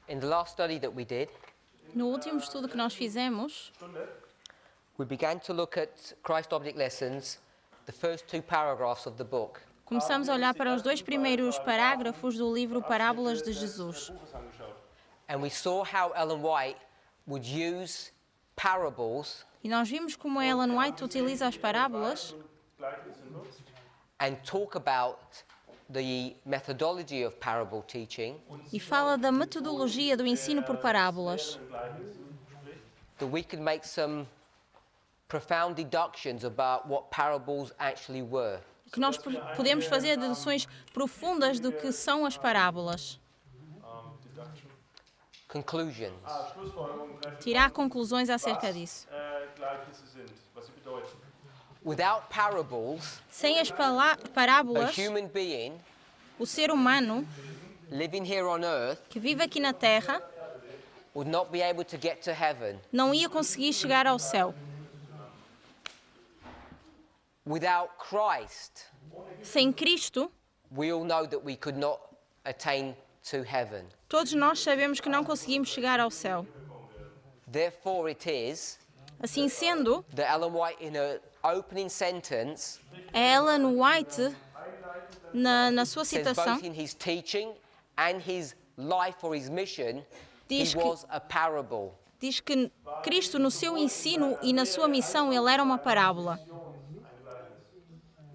In the last study that we did, No último estudo que nós fizemos, we began to look at Christ Object Lessons, the first two paragraphs of the book. começamos a olhar para os 2 primeiros parágrafos do livro Parábolas de Jesus. And we saw how Ellen White would use parables E nós vimos como Ellen White utiliza as parábolas and talk about the methodology of parable teaching, e fala da metodologia do ensino por parábolas, that we could make some profound deductions about what parables actually were. que nós podemos fazer deduções profundas do que são as parábolas, Conclusions. tirar conclusões acerca disso. Without parables, Sem as a parábolas, human being o ser humano living here on earth que vive aqui na Terra would not be able to get to heaven. não ia conseguir chegar ao céu. Without Christ, Sem Cristo, we all know that we could not attain to heaven. todos nós sabemos que não conseguimos chegar ao céu. Therefore it is Assim sendo, that Ellen White, in her opening sentence, a Ellen White, na sua says citação, both in his teaching and his life or his mission, he Diz que- was a parable. diz que Cristo, no seu ensino e na sua missão, ele era uma parábola.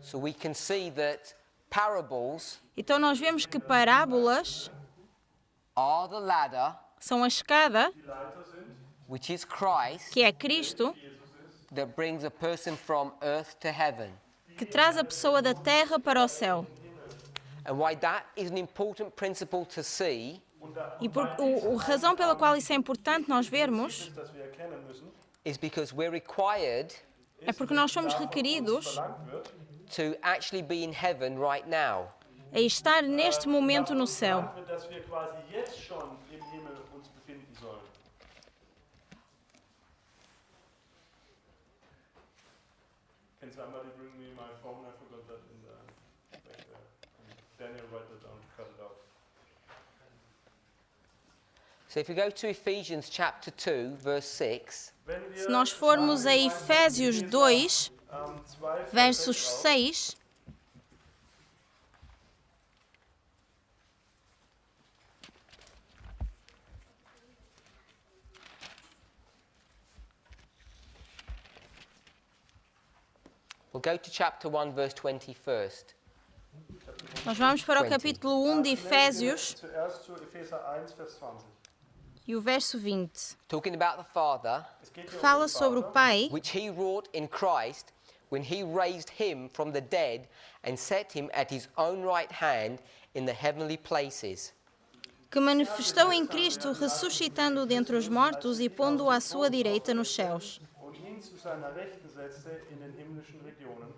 So we can see that parables Então nós vemos que parábolas are the ladder, são a escada, which is Christ, que é Cristo, that brings a person from earth to heaven. que traz a pessoa da terra para o céu. And why that is an important principle to see E a razão pela qual isso é importante nós vermos is because we're required é porque nós somos requeridos to actually be in heaven right now. a estar neste momento no céu. Dass wir quasi jetzt schon im Himmel uns befinden sollen. Can somebody bring me my phone? I forgot that in the back there. Daniel, write that down, cut it out. So if we go to Ephesians chapter 2, verse 6, Wenn wir Se nós formos a Efésios 2, 2 versos 6, we'll go to chapter 1, verse 20 first. nós vamos para o 20. capítulo 1 de Efésios Zuerst zu Epheser 1, Vers 20. e o verso 20. Talking about the Father, Es geht hier Fala den sobre o Vater, Pai, which he wrought in Christ when he raised him from the dead and set him at his own right hand in the heavenly places. que manifestou em Cristo, ressuscitando dentre os mortos e pondo-o à sua direita nos céus. und ihn zu seiner Rechten setzte in den himmlischen Regionen.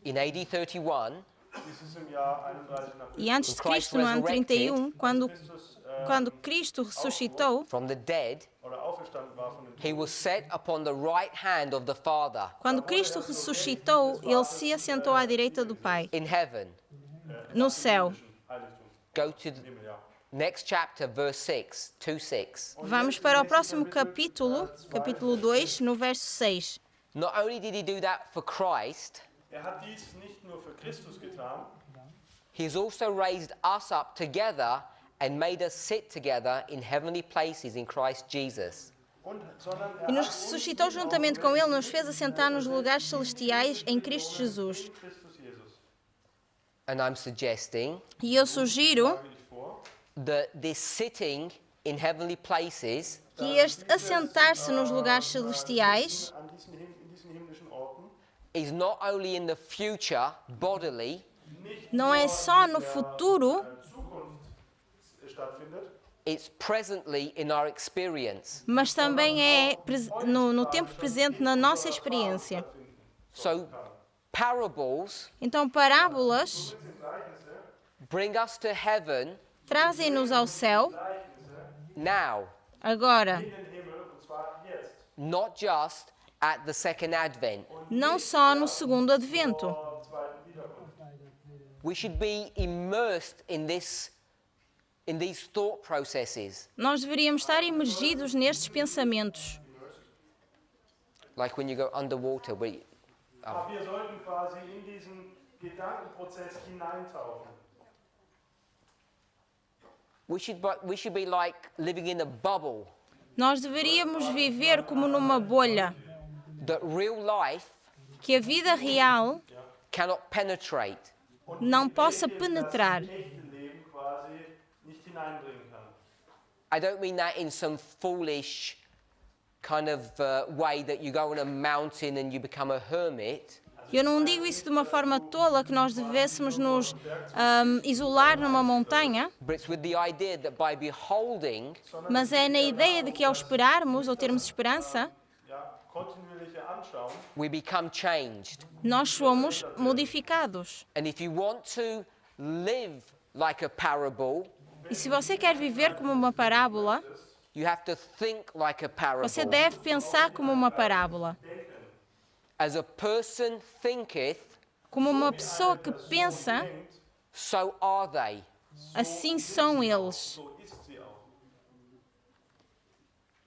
In AD 31, Dies ist im Jahr 31 nach E antes de Cristo, no ano 31, quando Cristo ressuscitou, from the dead, oder auferstanden war von den he was set upon the right hand of the Father quando Cristo ressuscitou, ele se assentou à direita do Pai, in heaven. no céu. Heiligtum. Go to the Himmel, ja. next chapter, verse 6, 2:6. Vamos para o próximo capítulo, capítulo 2, no verso 6. Not only did he do that for Christ, Hat dies nicht nur für Christus getan, he has also raised us up together and made us sit together in heavenly places in Christ Jesus. sondern E nos ressuscitou juntamente com ele, nos fez assentar nos lugares celestiais em Cristo Jesus. Christus Jesus. And I'm suggesting E eu sugiro Schlage ich vor, that this sitting in heavenly places que este assentar-se nos lugares celestiais in diesen himmlischen Orten is not only in the future bodily, não é só no futuro, Zukunft stattfindet, it's presently in our experience. mas também é no tempo presente na nossa experiência. So parables Então, parábolas bring us to heaven trazem-nos ao céu now, agora, in den Himmel, und zwar jetzt. not just at the second advent. não só no segundo advento. Vor zweiten Wiederkunft. We should be immersed in this in these thought processes. Nós deveríamos estar imergidos nestes pensamentos. Like when you go underwater, Wir sollten quasi in diesen Gedankenprozess hineintauchen. we should be like living in a bubble. Nós deveríamos viver como numa bolha, That real life que a vida real cannot penetrate. não possa penetrar. Das echte Leben quasi nicht hineinbringen kann. I don't mean that in some foolish kind of way that you go on a mountain and you become a hermit. Eu não digo isso de uma forma tola que nós devêssemos nos isolar numa montanha, But it's with the idea that by beholding, mas é na ideia de que ao esperarmos ou termos esperança, Ja, kontinuierliche Anschauen. we become changed. nós somos modificados. And if you want to live like a parable, E se você quer viver como uma parábola, you have to think like a parable. você deve pensar como uma parábola. As a person thinketh, Como uma pessoa que pensa, so are they. assim são eles. So ist sie auch.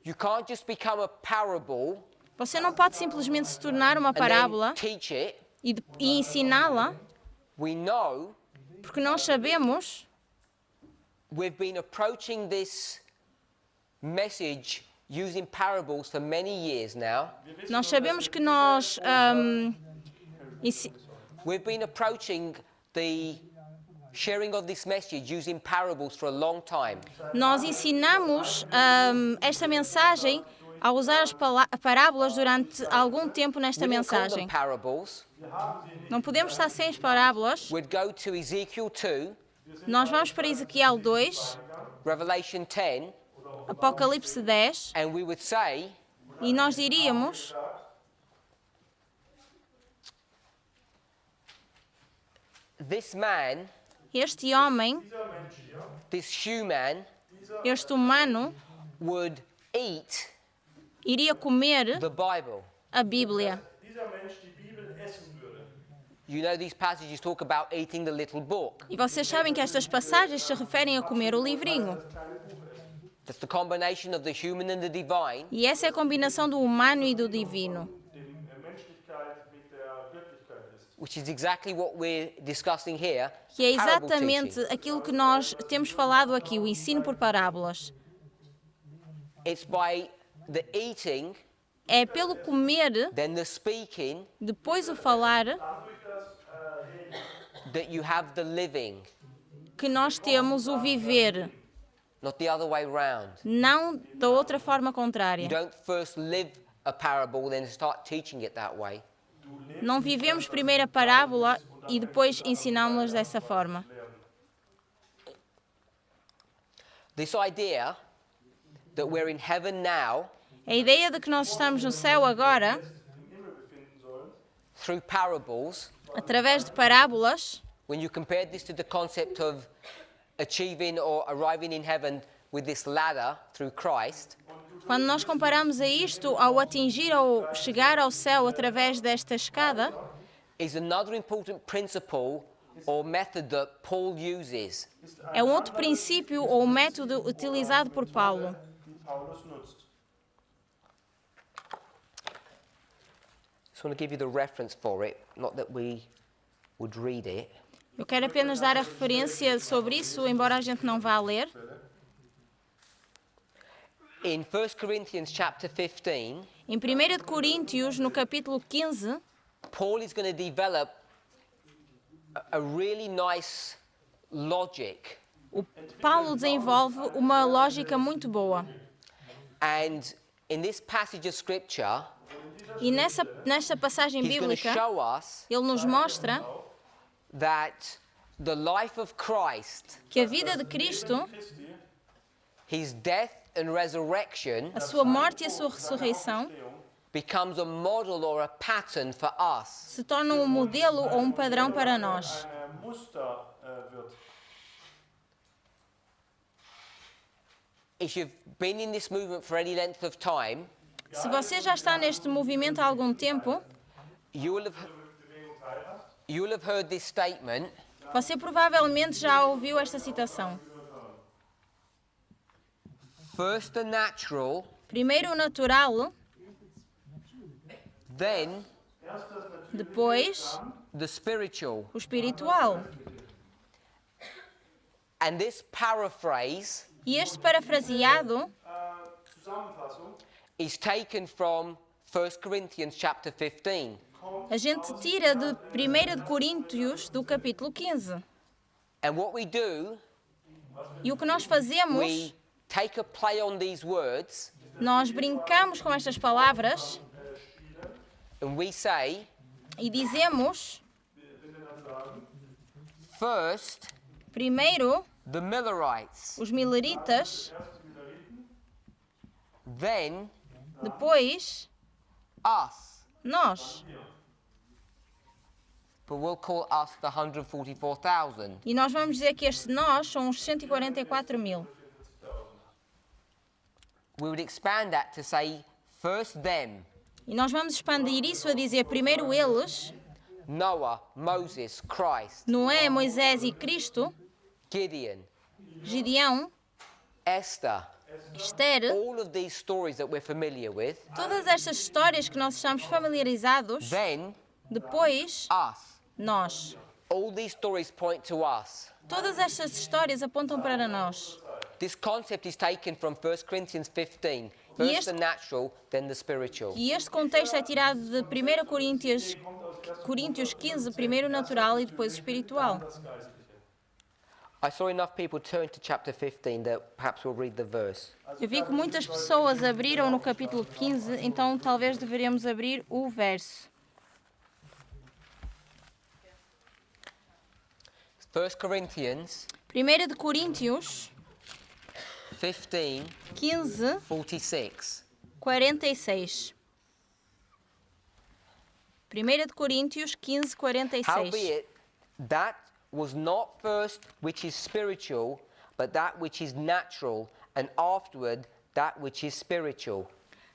You can't just become a parable Você não pode simplesmente se tornar uma and then parábola teach it. e ensiná-la, We know porque nós sabemos, we've been approaching this message using parables for many years now. nós sabemos que nós We've been approaching the sharing of this message using parables for a long time. nós ensinamos esta mensagem a usar as parábolas durante algum tempo nesta We didn't call them mensagem. parables. Não podemos estar sem as parábolas. We'd go to Ezekiel 2, Nós vamos para Ezequiel 2, Revelation 10, Apocalipse 10, and we would say, e nós diríamos: this man, este homem, this human, este humano, would eat iria comer the Bible. a Bíblia. Dieser Mensch die Bibel essen würde. You know these passages talk about eating the little book. E vocês sabem que estas passagens se referem a comer o livrinho. That's the combination of the human and the divine. E essa é a combinação do humano e do divino, Den Menschlichkeit mit der Göttlichkeit ist. Which is exactly what we're discussing here. que é parable exatamente teaching. aquilo que nós temos falado aqui, o ensino por parábolas. It's by the eating, É pelo comer, then the speaking, depois o falar, that you have the living, que nós temos o viver, not the other way round. não da outra forma You contrária. don't first live a parable, then start teaching it that way. Não vivemos primeiro a parábola e depois ensinámos-las dessa forma. This idea that we're in heaven now A ideia de que nós estamos no céu agora, through parables, através de parábolas, when you compare this to the concept of achieving or arriving in heaven with this ladder through Christ, quando nós comparamos a isto ao atingir ou chegar ao céu através desta escada, is another important principle or method that Paul uses. é um outro princípio ou método utilizado por Paulo. Die Paulus nutzt. Just want to give you the reference for it, not that we would read it. Eu quero apenas dar a referência sobre isso, embora a gente não vá ler. In 1 Corinthians chapter 15, Em 1 de Coríntios, no capítulo 15, Paul is going to develop a really nice logic. o Paulo desenvolve uma lógica muito boa. And in this passage of scripture, E nesta passagem he's going to bíblica, show us ele nos mostra that the life of Christ, que a vida de Cristo, his death and resurrection, a sua morte e a sua ressurreição, becomes a model or a pattern for us. se tornam um modelo ou um padrão para nós. Ein Muster wird. If you've been in this movement for any length of time, Se você já está neste movimento há algum tempo, you will have heard this statement, você provavelmente já ouviu esta citação. First the natural, Primeiro o natural, then depois the spiritual. o espiritual. And this paraphrase E este parafraseado Zusammenfassung is taken from 1 Corinthians chapter 15. a gente tira de 1 de Coríntios, do capítulo 15. And what we do, E o que nós fazemos, we take a play on these words nós brincamos com estas palavras and we say, e dizemos, first, primeiro, the Millerites, os mileritas, then depois, us. nós. But we'll call us the 144,000. E nós vamos dizer que este nós são os 144 mil. We would expand that to say, first them, E nós vamos expandir isso a dizer primeiro eles, Noah, Moses, Christ, Noé, Moisés e Cristo, Gideon, Gideão, Esther, Esther, all of these stories that we're familiar with, todas estas histórias que nós estamos familiarizados, then depois, us. nós. All these stories point to us. Todas estas histórias apontam para nós. This concept is taken from 1 Corinthians 15. First Yes. the natural, then the spiritual. E este contexto é tirado de 1 Coríntios 15, primeiro o natural e depois o espiritual. I saw enough people turn to chapter 15 that perhaps we'll read the verse. Eu vi que muitas pessoas abriram no capítulo 15, então talvez deveríamos abrir o verso. 1 Corinthians 1 de Coríntios 15, 15, 46. 46. 1 de Coríntios 15, 46. Howbeit, that was not first which is spiritual, but that which is natural, and afterward that which is spiritual.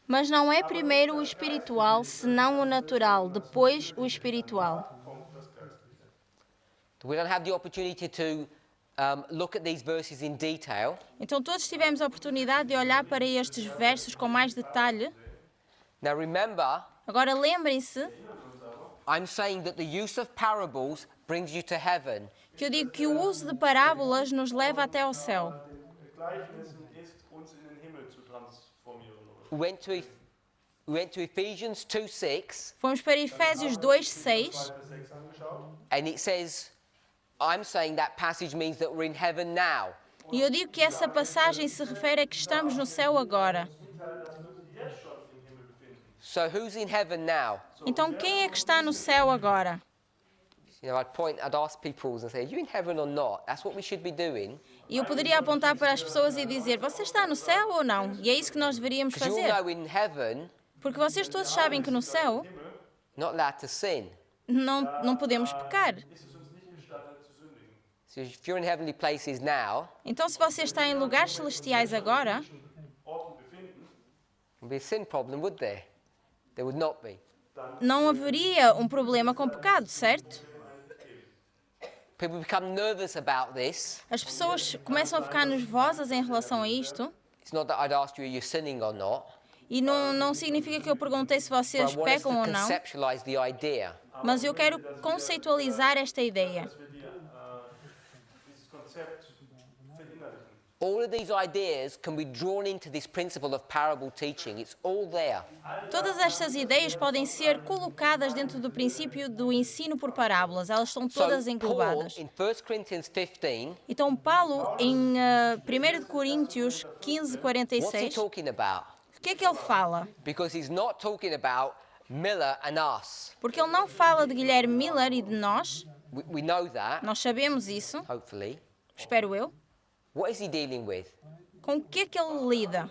Mas não é primeiro o espiritual, senão o natural, depois o espiritual. We don't have the opportunity to look at these verses in detail. Então todos tivemos a oportunidade de olhar para estes versos com mais detalhe. Now remember, Agora lembrem-se I'm saying that the use of parables brings you to heaven. que eu digo que o uso de parábolas nos leva até ao céu. Gleichnissen ist, uns in den Himmel zu transformieren. We went to Ephesians 2:6, Fomos para Efésios 2:6 Vers 6 angeschaut. and it says, I'm saying that passage means that we're in heaven now. e eu digo que essa passagem se refere a que estamos no céu agora. Jetzt schon im Himmel befinden. So who's in heaven now? Então quem é que está no céu agora? You know, I'd ask people and say, are you in heaven or not? That's what we should be doing. E eu poderia apontar para as pessoas e dizer, você está no céu ou não? E é isso que nós deveríamos Because you fazer. all know in heaven, Porque vocês todos sabem que no céu not allowed to sin. não podemos pecar. Ist es uns nicht gestattet zu sündigen. So if you're in heavenly places now, Então se você está em lugares celestiais agora, Orten befinden, there'd be a sin problem, would there? There would not be. não haveria um problema com pecado, certo? People become nervous about this. As pessoas começam a ficar nervosas em relação a isto. It's not that I'd asked you, are you sinning or not? E não significa que eu perguntei se But vocês I want us pecam to ou não, conceptualize the idea. mas eu quero conceitualizar esta ideia. dass wir dieses Konzept verinnerlichen. All of these ideas can be drawn into this principle of parable teaching. It's all there. Todas estas ideias podem ser colocadas dentro do princípio do ensino por parábolas. Elas estão todas So Paul, englobadas. in 1 Corinthians 15, Então Paulo, em 1 de Coríntios 15, what's he 46, talking about? o que é que ele fala? Because he's not talking about Miller and us. Porque ele não fala de Guilherme Miller e de nós, We know that, nós sabemos isso, hopefully. espero eu. What is he dealing with? Com o que é que ele lida?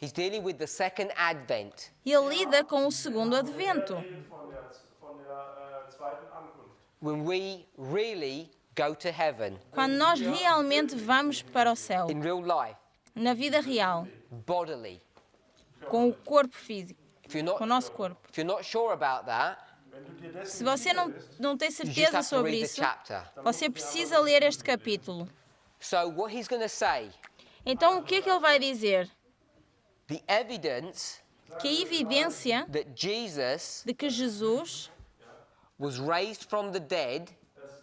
He's dealing with the second advent. Ele lida com o segundo advento, Von der zweiten Ankunft. When we really go to heaven quando nós realmente vamos para o céu, in real life, na vida real, bodily. com o corpo físico, If you're com o not, nosso corpo. if you're not sure about that, Wenn du dir dessen Se você não tem you just certeza have sobre to read the isso, chapter. você precisa ler este capítulo. So what he's going to say Então o que é que ele vai dizer? The evidence Que a evidência that Jesus de que Jesus was raised from the dead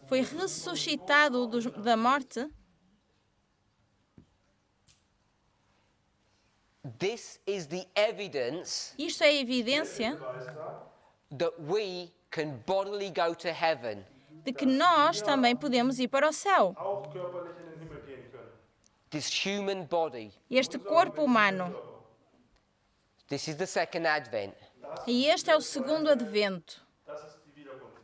foi ressuscitado da morte, this is the evidence isto é a evidência that we can bodily go to heaven. de que nós também podemos ir para o céu. auch körperlich in den Himmel gehen können. This human body. Este corpo humano. This is the second advent. E este é o segundo advento. Das ist die Wiederkunft.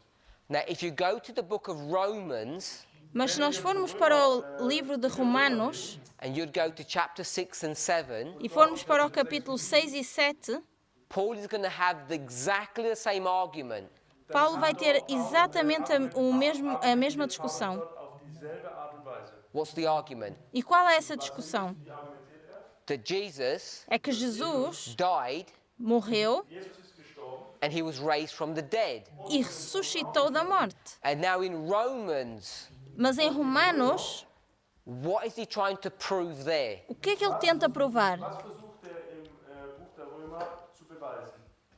Now, if you go to the book of Romans Mas se nós formos para o livro de Romanos and you'd go to chapter 6 and 7, e formos para o capítulo 6 e 7, Paul is going to have exactly the same argument. Paulo vai ter exatamente a mesma discussão. Dort auf dieselbe Art und Weise. What's the argument? E qual é essa discussão? That Jesus É que Jesus died morreu Jesus ist gestorben. and he was raised from the dead. e ressuscitou da morte. And now in Romans, Mas em Romanos, what is he trying to prove there? o que é que ele tenta provar? Was versucht er im Buch der Römer zu beweisen?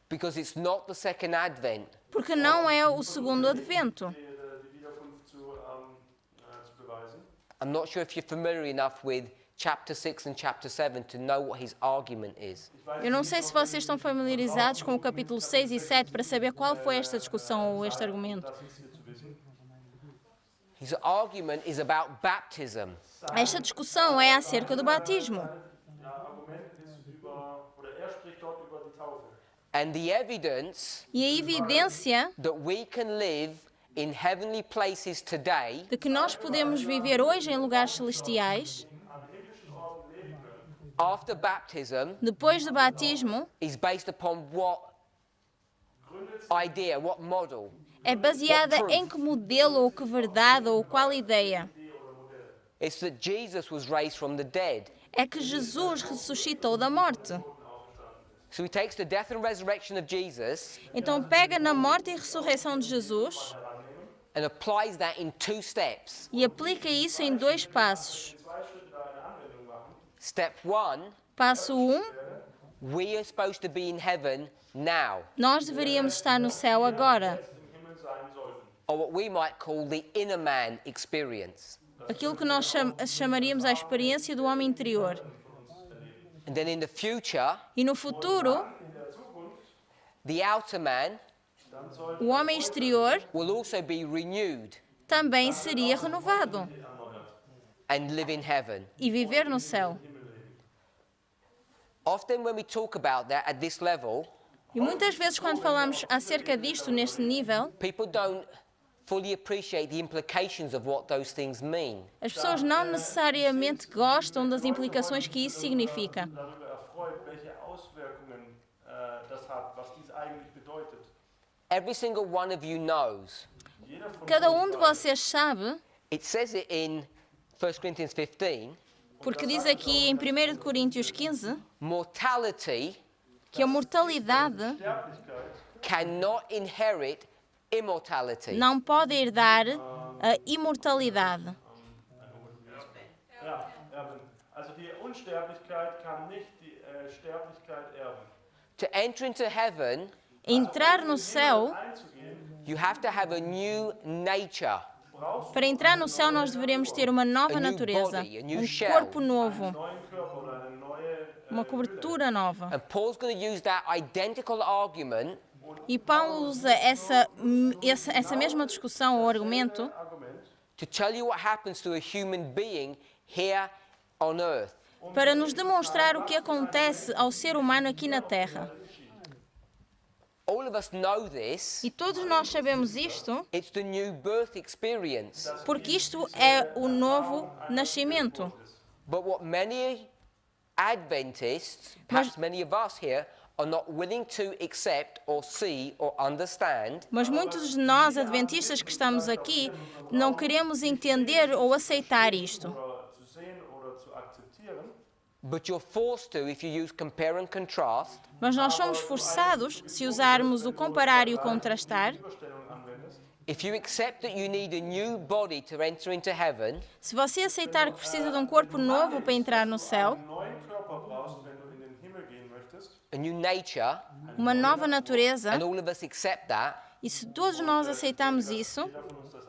Because it's not the second advent. Porque não é o segundo advento. Die Wiederkunft zu beweisen. I'm not sure if you're familiar enough with chapter 6 and chapter 7 to know what his argument is. Eu não sei se vocês estão familiarizados com o capítulo 6 e 7 para saber qual foi esta discussão ou este argumento. Das ist hier zu wissen. His argument is about baptism. Esta discussão é acerca do batismo. Argument ist er spricht dort über die Taufe. And the evidence E a evidência that we can live in heavenly places today de que nós podemos viver hoje em lugares celestiais, after baptism depois do batismo, is based upon what idea, what model? é baseada em que modelo ou que verdade ou qual ideia? It's that Jesus was raised from the dead. É que Jesus ressuscitou da morte. So he takes the death and resurrection of Jesus Então pega na morte e ressurreição de Jesus and applies that in two steps. e aplica isso em dois passos. Step 1, Passo 1, we are supposed to be in heaven now, nós deveríamos estar no céu agora. Im Himmel sein sollten. or what we might call the inner man experience. Aquilo que nós chamaríamos a experiência do homem interior. And then in the future, E no futuro, the outer man o homem exterior will also be renewed também seria renovado and live in heaven. e viver no céu. Often when we talk about that at this level, E muitas vezes quando falamos acerca disto neste nível, people don't fully appreciate the implications of what those things mean. as pessoas não necessariamente gostam das implicações que isso significa. Darüber erfreut, welche Auswirkungen das hat, was dies eigentlich bedeutet. Every single one of you knows. Jeder von Cada uns de weiß, vocês sabe, It says it in 1 Corinthians 15, porque diz aqui em 1 Coríntios 15, mortality que a mortalidade Sterblichkeit cannot inherit immortality. não pode herdar a imortalidade. Ja, erben. Also die Unsterblichkeit kann nicht die Sterblichkeit erben. To enter into heaven, Entrar no céu, Einzugehen, you have to have a new nature. para entrar no céu nós deveremos ter uma nova natureza, corpo novo, neuen Körper oder eine neue uma cobertura nova. And Paul's going to use that identical argument E Paulo usa essa mesma discussão ou argumento Argument, to tell you what happens to a human being here on earth. para nos demonstrar o que acontece ao ser humano aqui na Terra. All of us know this. E todos nós sabemos isto, It's the new birth experience. porque isto é o novo nascimento. But what many Adventists, perhaps many of us here, are not willing to accept or see or understand Mas muitos de nós, adventistas que estamos aqui, não queremos entender ou aceitar isto. oder zu sehen oder zu akzeptieren, but you're forced to if you use compare and contrast. Mas nós somos forçados, se usarmos o comparar e o contrastar, Überstellung anwendest, if you accept that you need a new body to enter into heaven, Se você aceitar que precisa de um corpo novo para entrar no céu, einen neuen Körper brauchst, wenn du in den Himmel gehen möchtest, a new nature, uma nova natureza, and all of us accept that, e se todos nós aceitamos isso, jeder von uns das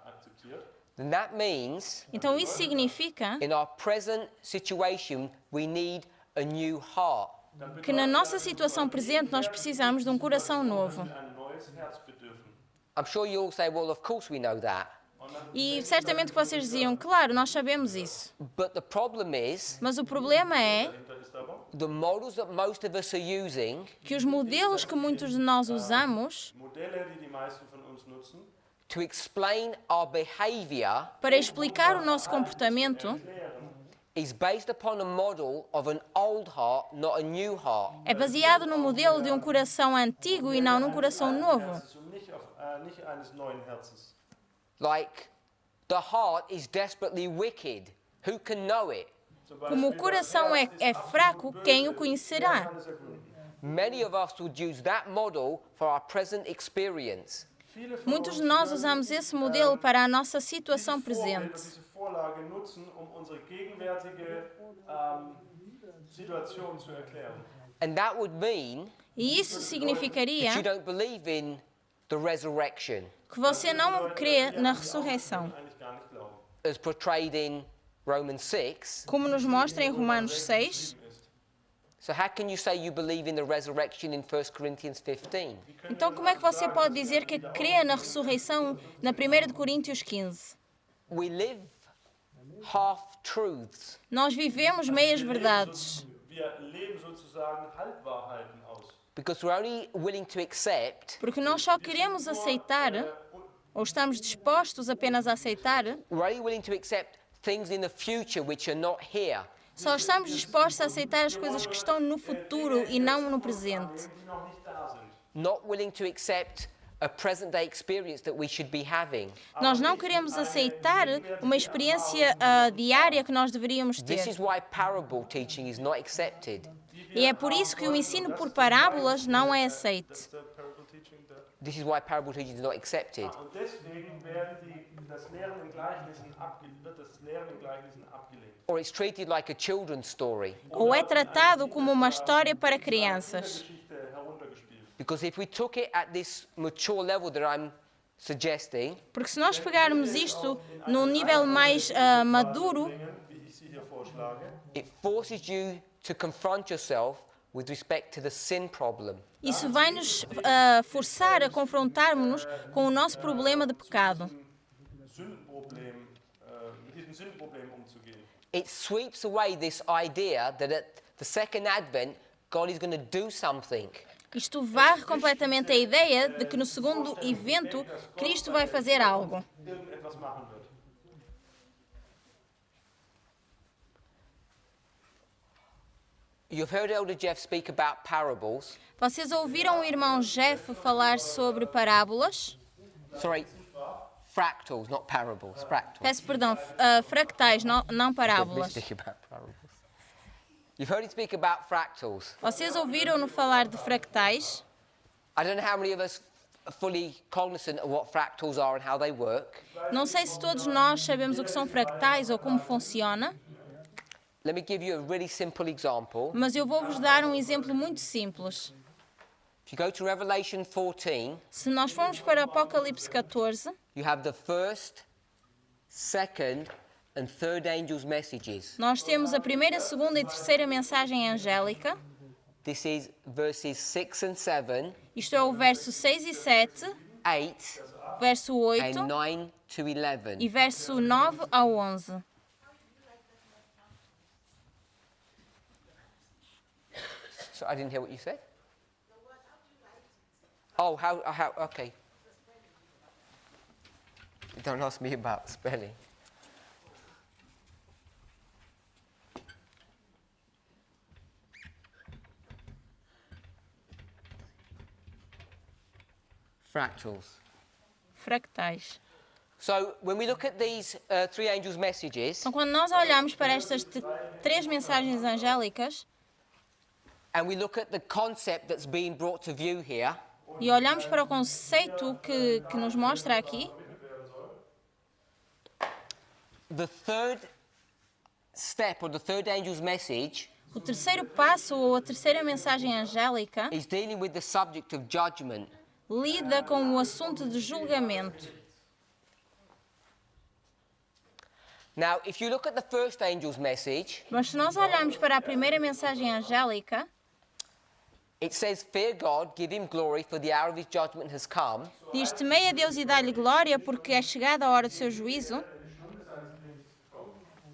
akzeptiert, then that means então isso significa in our present situation we need a new heart. que na nossa situação presente nós precisamos de um coração novo. ein neues Herz bedürfen. I'm sure you all say, well, of course we know that. E certamente que vocês diziam, claro, nós sabemos isso. But the problem is Mas o problema é Dahinter ist aber, the models that most of us are using que os modelos que muitos de nós usamos Modelle, die die meisten von uns nutzen, to explain our behavior para explicar o nosso comportamento is based upon a model of an old heart, not a new heart. é baseado no modelo de um coração antigo e não num coração novo. Herzens und nicht eines neuen Herzens. Like, the heart is desperately wicked. Who can know it? Zum Como o Beispiel, coração é fraco, quem o conhecerá? kann es ergründen. Many of us would use that model for our present experience. Viele von Muitos uns de nós würden usamos esse modelo para a nossa situação Vorbild und presente. diese Vorlage nutzen, unsere gegenwärtige Situation zu erklären. And that would mean E isso significaria that you don't believe in the resurrection que você não crê na ressurreição. Eigentlich gar nicht glauben. as portrayed in Romans 6. Como nos mostra em Romanos 6. So how can you say you believe in the resurrection in 1 Corinthians 15? Então, como é que você pode dizer que crê na ressurreição na 1 de Coríntios 15? We live half-truths. Nós vivemos meias verdades, Wir leben sozusagen Halbwahrheiten aus. Because we're only willing to accept, porque nós só queremos aceitar, ou estamos dispostos apenas a aceitar, we're only willing to accept things in the future which are not here. só estamos dispostos a aceitar as coisas que estão no futuro e não no presente. Die noch nicht da sind. Not willing to accept a present day experience that we should be having. Nós não queremos aceitar uma experiência diária que nós deveríamos This ter. is why parable teaching is not accepted. E é por isso que o ensino por parábolas não é aceito. Das ist der Parable Teaching da. This is why parable teaching is not accepted. Und deswegen wird das Lehren in Gleichnissen abgelehnt. Or it's treated like a children's story. Ou é tratado como uma história para crianças. Geschichte heruntergespielt. Because if we took it at this mature level that I'm suggesting, Porque se nós pegarmos isto num nível mais maduro, Wie ich sie hier vorschlage, it forces you to confront yourself with respect to the sin problem. isso vai nos forçar a confrontarmos-nos com o nosso problema de pecado. mit diesem Sündenproblem umzugehen. It sweeps away this idea that at the second advent, God is going to do something. Isto varre completamente a ideia de que no segundo evento Cristo vai fazer algo. Irgendetwas machen wird. You've heard Elder Jeff speak about parables. Vocês ouviram o irmão Jeff falar sobre parábolas? Sorry, fractals, not parables. Fractals. Peço perdão, fractais, não parábolas. Speak about parables. You've heard him speak about fractals. Vocês ouviram-no falar de fractais? I don't know how many of us are fully cognizant of what fractals are and how they work. Não sei se todos nós sabemos o que são fractais ou como funciona, Let me give you a really simple example. mas eu vou-vos dar um exemplo muito simples. If you go to Revelation 14, Se nós formos para Apocalipse 14, you have the first, second, and third angels' messages. nós temos a primeira, segunda e terceira mensagem angélica. This is verses 6 and 7, Isto é o verso 6 e 7, 8, verso 8 and 9 to 11. e verso 9 a 11. So I didn't hear what you said. Oh, how, okay. Don't ask me about spelling. Fractals. Fractais. So when we look at these three angels' messages, Então, quando nós olhamos para estas três mensagens angélicas and we look at the concept that's being brought to view here, E olhamos para o conceito que nos mostra aqui. vermittelt werden soll. The third step, or the third angel's message, O terceiro passo, ou a terceira mensagem angélica, is dealing with the subject of judgment. lida com o assunto de julgamento. Now, if you look at the first angel's message, Mas se nós olharmos para a primeira mensagem angélica, it says, "Fear God, give him glory, for the hour of his judgment has come." diz: temei a Deus e dá-lhe glória, porque é chegada a hora do seu juízo.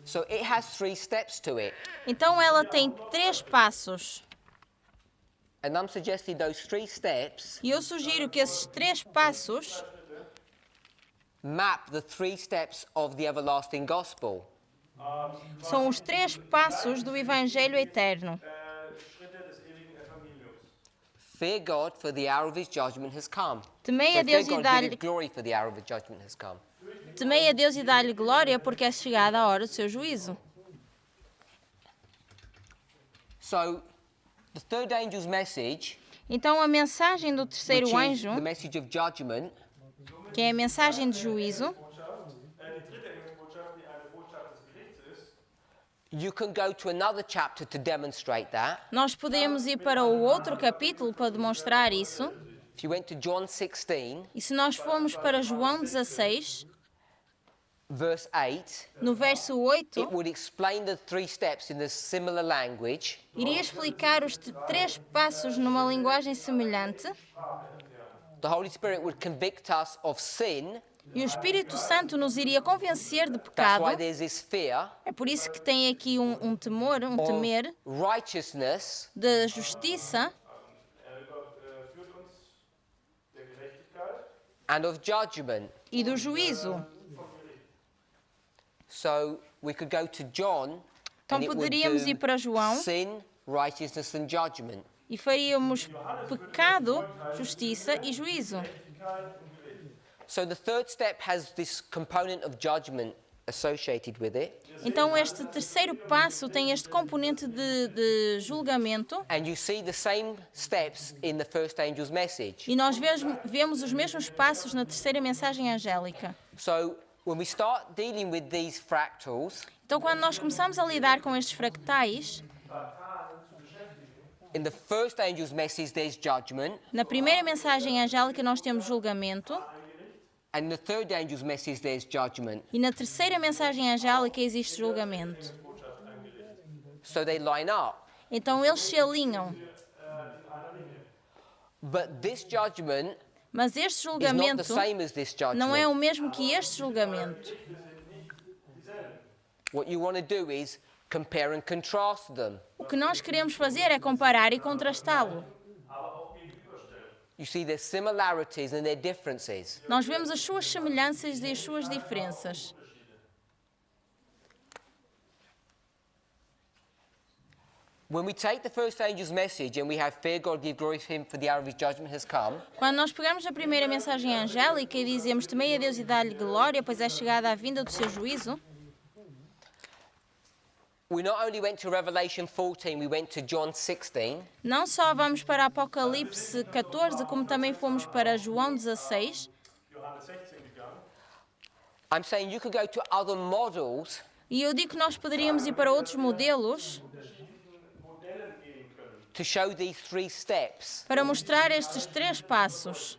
So it has 3 steps to it. Então ela tem 3 passos. And I'm suggesting those 3 steps E eu sugiro que esses 3 passos map the 3 steps of the everlasting gospel. são os 3 passos do Evangelho Eterno. Schritte des ewigen Evangeliums. Fear God, for the hour of his judgment has come. Temei So a Deus fear e God, give dá-lhe him glory, for the hour of his judgment has come. temei a Deus e dá-lhe glória, porque é chegada a hora do seu juízo. So the third angel's message, Então a mensagem do which terceiro is anjo, the message of judgment, que é a mensagem de juízo, Die dritte Engelsbotschaft, die eine Botschaft des Gerichts ist, you can go to another chapter to demonstrate that. nós podemos ir para o outro capítulo para demonstrar isso. If you went to John 16, E se nós formos para João 16, verse 8, no verso it 8, would explain the 3 steps in the similar language. iria explicar os 3 passos numa linguagem semelhante. The Holy Spirit would convict us of sin. E o Espírito Santo nos iria convencer de That's pecado. why there's this fear. É por isso que tem aqui um temor, um Of temer righteousness da justiça Gott führt uns der Gerechtigkeit and of judgment. e do juízo. So we could go to John Então and it would poderíamos ir para do João sin, righteousness and judgment. e faríamos pecado, justiça e juízo. So the third step has this component of judgment associated with it. Então este terceiro passo tem este componente de julgamento And you see the same steps in the first angel's message. e nós vemos os mesmos passos na terceira mensagem angélica. So when we start dealing with these fractals, Então quando nós começamos a lidar com estes fractais, in the first angel's message there's judgment, na primeira mensagem angélica nós temos julgamento and in the third angel's message there's judgment. e na terceira mensagem angélica existe julgamento. So they line up. Então eles se alinham, But this judgment mas este is not julgamento the same as this não é o judgment. mesmo que este julgamento. What you want to do is compare and contrast them. O que nós queremos fazer é comparar e contrastá-lo. You see their similarities and their differences. Nós vemos as suas semelhanças e as suas diferenças. When we take the first angel's message and we have fear God, give glory to him, for the hour of his judgment has come, Quando nós pegamos a primeira mensagem angélica e dizemos temei a Deus e dá-lhe glória, pois é chegada a vinda do seu juízo, we not only went to Revelation 14, we went to John 16. não só vamos para Apocalipse 14, como também fomos para João 16. Johannes 16 gegangen. I'm saying you could go to other models E eu digo que nós poderíamos ir para outros modelos Modellen gehen können. to show these 3 steps. para mostrar estes 3 passos.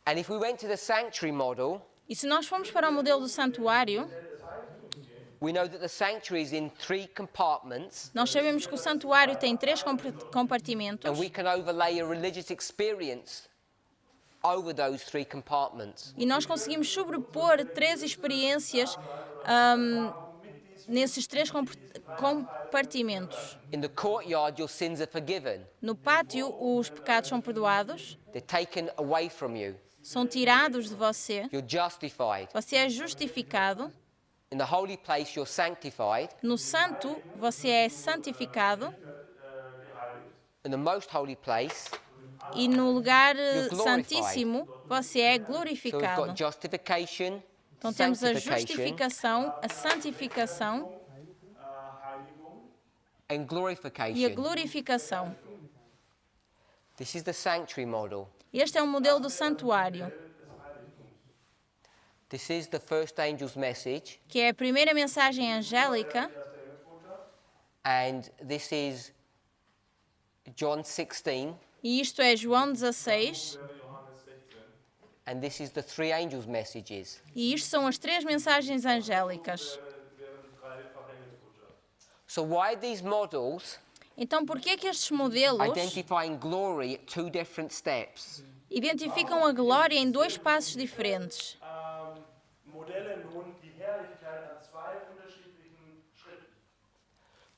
And if we went to the sanctuary model, E se nós formos para o modelo do santuário, we know that the sanctuary is in 3 compartments, nós sabemos que o santuário tem 3 compartimentos and we can overlay a religious experience over those 3 compartments. e nós conseguimos sobrepor 3 experiências nesses 3 compartimentos. In the courtyard, your sins are forgiven. No pátio, os pecados são perdoados, They're taken away from you. são tirados de você, You're justified. você é justificado. In the holy place, you're sanctified. No santo, você é santificado. In the most holy place, E no lugar glorified. santíssimo, você é so we've glorificado. got justification, Então temos a sanctification, justificação, a santificação Heiligung. and e a glorification. glorificação. This is the sanctuary model. Este é o modelo do santuário, This is the first angel's message. que é a primeira mensagem angélica, And this is John 16. e isto é João 16, Johannes 16. And this is the three angels' messages. e isto são as três mensagens angélicas. Wären die dreifache Engelsbotschaft. So why these models Então, por que é que estes modelos identifying glory at two different steps? identificam a glória em dois passos diferentes? Modelle nun die Herrlichkeit an zwei unterschiedlichen Schritten.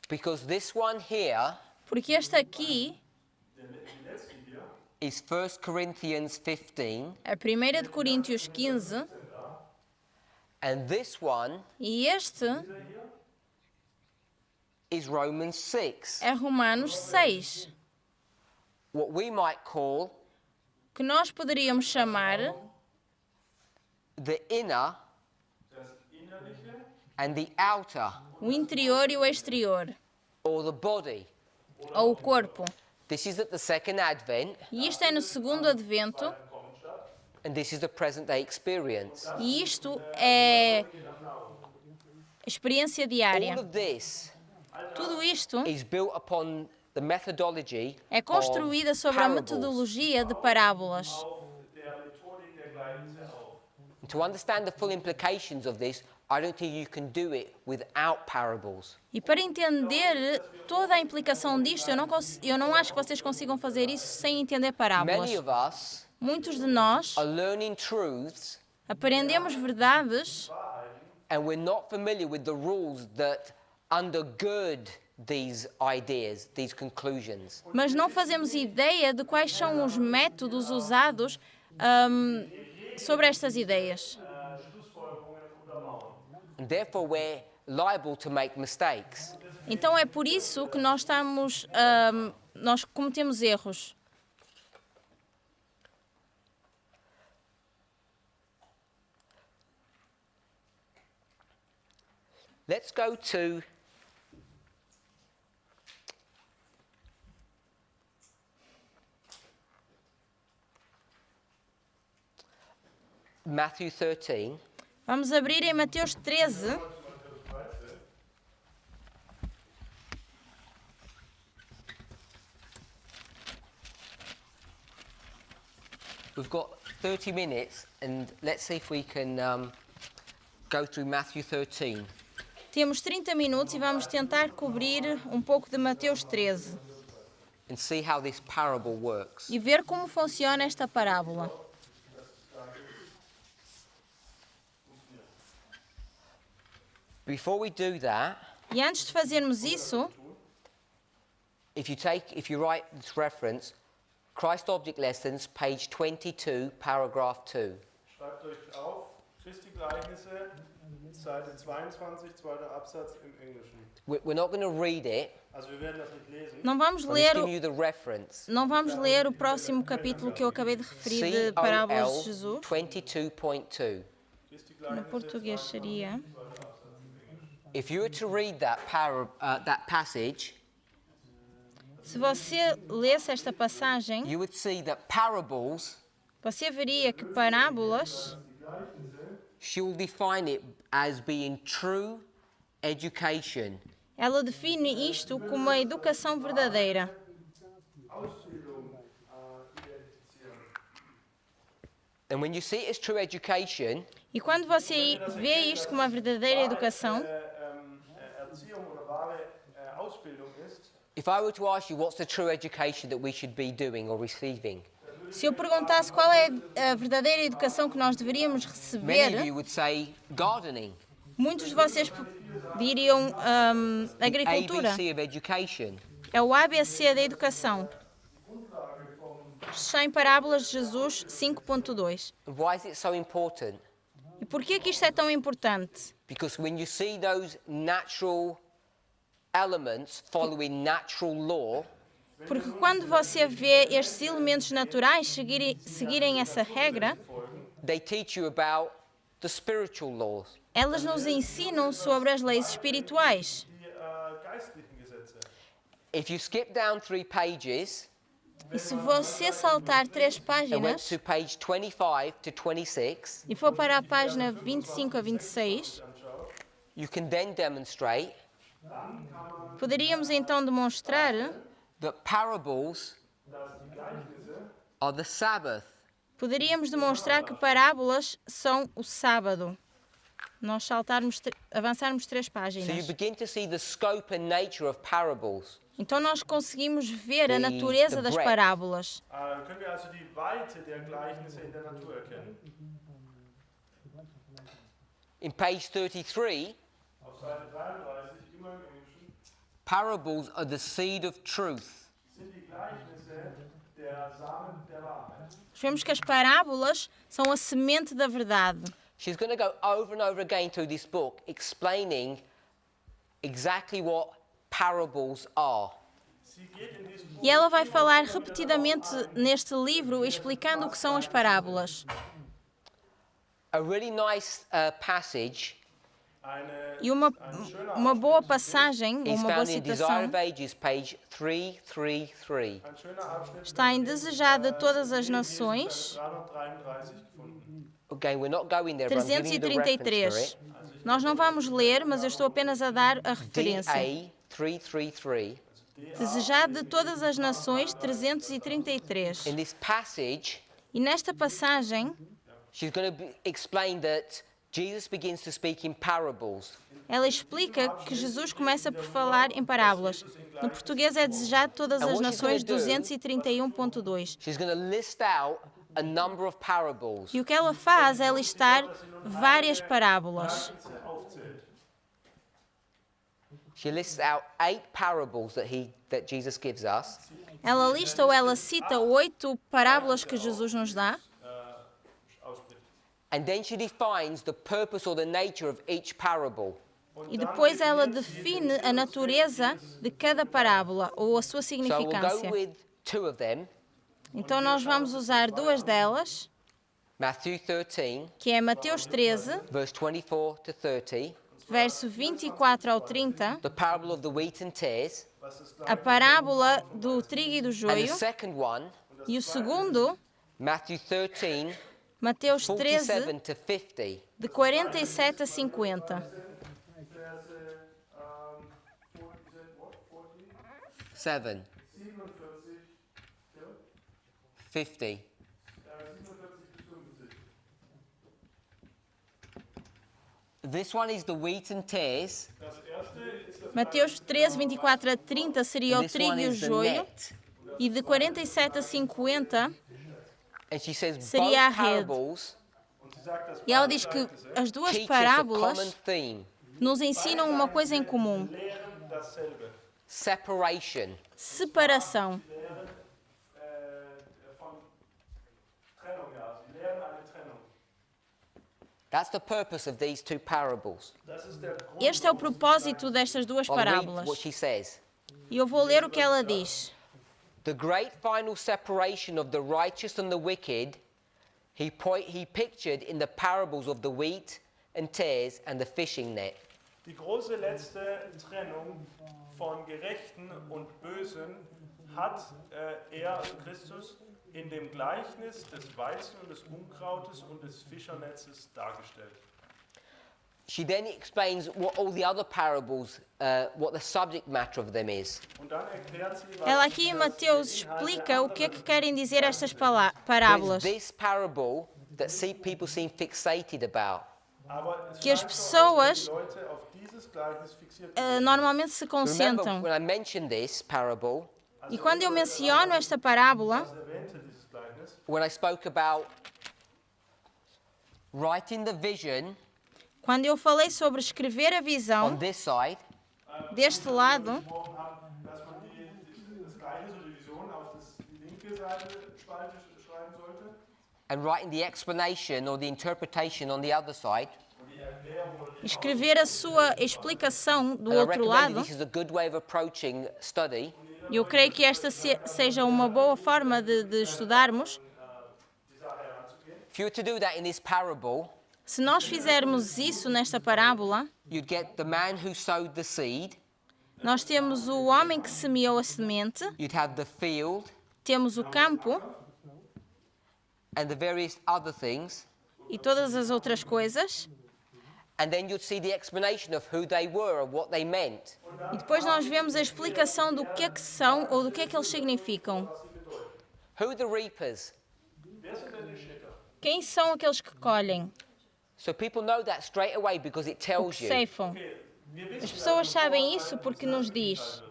Because this one here Porque este aqui, Die letzte hier, is 1 Corinthians 15, a 1 de Coríntios 15, and this one e este is Romans 6. é Romanos 6, What we might call que nós poderíamos chamar the inner das Innerliche and the outer, o interior e o exterior, or the body. ou o corpo. This is at the second advent, E isto é no segundo advento, kommen statt. and this is the present day experience. e isto é experiência diária. All of this Tudo isto is built upon the methodology é construída of sobre a parables. metodologia de parábolas. Der Methodik der Gleichnisse auf. And to understand the full implications of this, I don't think you can do it without parables. E para entender toda a implicação disto, eu não acho que vocês consigam fazer isso sem entender parábolas. Many of us Muitos de nós are learning truths aprendemos verdades and we're not familiar with the rules that undergird these ideas, these conclusions. mas não fazemos ideia de quais são os métodos usados sobre estas ideias. Schlussfolgerungen untermauern. And therefore we're liable to make mistakes. Então é por isso que nós cometemos erros. Let's go to Matthew 13. Vamos abrir em Mateus 13. We've got 30 minutes, and let's see if we can go through Matthew 13. Temos 30 minutos e vamos tentar cobrir um pouco de Mateus 13 And see how this parable works. e ver como funciona esta parábola. Before we do that, E antes de fazermos isso, if you write this reference, Christ Object Lessons, page 22, paragraph 2. Schreibt euch auf, Christi Gleichnisse, Seite 22, zweiter Absatz im Englischen. We're not going to read it. Also wir werden das nicht lesen. não vamos I'm just ler giving you the reference. o próximo capítulo que eu acabei de referir de parábolas COL de Jesus. 22.2. Christi No Gleichnisse, português seria: If you were to read that passage, se você lesse esta passagem, you would see that parables, você veria que parábolas she'll define it as being true education. ela define isto como a educação verdadeira. Ausbildung identifizieren. And when you see it as true education, E quando você vê isto como a verdadeira educação, Erziehung oder wahre Ausbildung ist, if I were to ask you what's the true education that we should be doing or receiving, se eu perguntasse qual é a verdadeira educação que nós deveríamos many of receber, you would say gardening, muitos de vocês diriam agricultura. ABC of education. É o ABC da educação. Está em Parábolas de Jesus 5.2. And why is it so important? E por que isto é tão importante? Because when you see those natural elements following natural law, Porque quando você vê estes elementos naturais seguirem essa regra, they teach you about the spiritual laws. elas nos ensinam sobre as leis espirituais. die geistlichen Gesetze. If you skip down 3 pages, E se você saltar 3 and went páginas to page 25 to 26, e for para a página 25 a 26, anschaut, you can then demonstrate poderíamos então demonstrar that parables dass die Gleichnisse are the Sabbath. que parábolas são o sábado. Nós avançarmos 3 So you páginas. begin to see the scope and nature of parables. Então nós conseguimos ver a The natureza das breadth. parábolas. können wir also die Weite der Gleichnisse in der Natur erkennen. In page 33, Auf Seite 33, immer im Englischen, parables are the seed of truth. sind die Gleichnisse der Samen der Wahrheit. Vemos que as parábolas são a semente da verdade. She's going to go over and over again through this book explaining exactly what parables are. Sie geht in diesem Buch E ela vai falar repetidamente neste livro explicando o que são as parábolas. A really nice passage E uma boa passagem, is uma boa found in Desire citação, of Ages, page 333. ein schöner Abschnitt está em Desejado de Todas as Nações, 333 gefunden. Again, we're not going there, but I'm giving you the reference for 333. it. Nós não vamos ler, mas eu estou apenas a dar a referência. DA 333. Desejado de Todas as Nações, 333. In this passage, E nesta passagem, she's going to explain that Jesus begins to speak in parables. ela explica que Jesus começa por falar em parábolas. No português é Desejado de Todas as Nações, 231.2. She's going to list out a number of parables. E o que ela faz é listar várias parábolas. Aufzählt. She lists out 8 parables that Jesus gives us. Ela lista ou ela cita 8 parábolas que Jesus nos dá. Ausspricht. And then she defines the purpose or the nature of each parable. E depois ela define a natureza de cada parábola ou a sua So we'll significância. go with 2 of them. Então nós vamos usar 2 delas, Matthew 13, que é Mateus 13, verse 24 to 30. verso 24 ao 30, The parable of the wheat and tares. a parábola do trigo e do And the joio, second one, e o segundo, Matthew 13, Mateus 13, 47 to 50. de 47 a 50. Verse 7, 47, 50. 47 bis 50. This one is the wheat and tares. Das erste ist das Mateus 13, 24 a 30 seria o This trigo one e o is the joio, net. e de 47 a 50, And she says both Seria a rede. parables und sie sagt, dass e ela diz que as duas teach us a common parábolas theme. nos ensinam uma coisa em comum: lehren dasselbe. Separation. separação. Lehren von Trennung, ja. Sie lehren eine Trennung. That's the purpose of these 2 parables. Das ist der Grund. Este é o propósito destas duas I'll read parábolas. what she says. E eu vou ler o que ela diz. The great final separation of the righteous and the wicked, he pictured in the parables of the wheat and tares and the fishing net. Die große letzte Trennung von Gerechten und Bösen hat er, also Christus, in dem Gleichnis des Weizen und des Unkrautes und des Fischernetzes dargestellt. She then explains what all the other parables, what the subject matter of them is. Und dann erklärt sie, was Ela aqui em das Mateus Inhalt explica der o que é anderen que querem dizer estas There's parábolas. this parable that people seem fixated about. Aber es que as scheint so, als pessoas, wenn die Leute auf dieses Gleichnis fixiert Normalmente se Remember concentram. when I mentioned this parable, E quando eu menciono esta parábola, erwähnte dieses Gleichnis, when I spoke about writing the vision quando eu falei sobre escrever a on visão this side deste lado, gesprochen habe, dass man das Gleichnis oder die Vision auf die linke Seite Spalte schreiben sollte and writing the explanation or the interpretation on the other side. und die Erklärung oder die escrever a sua explicação do And I outro recommend lado, this is a good way of approaching study. e eu creio que esta seja uma boa forma de estudarmos. Sache heranzugehen. If you were to do that in this parable, Se nós fizermos isso nesta parábola, you'd get the man who sowed the seed, nós temos o homem que semeou a semente, you'd have the field, temos o campo and the various other things. e todas as outras coisas. And then you'd see the explanation of who they were and what they meant. E depois nós vemos a explicação do que é que são ou do que é que eles significam. Who are the reapers? Quem são aqueles que colhem, So people know that straight away because it que tells you. ceifam? As pessoas sabem isso porque nos diz.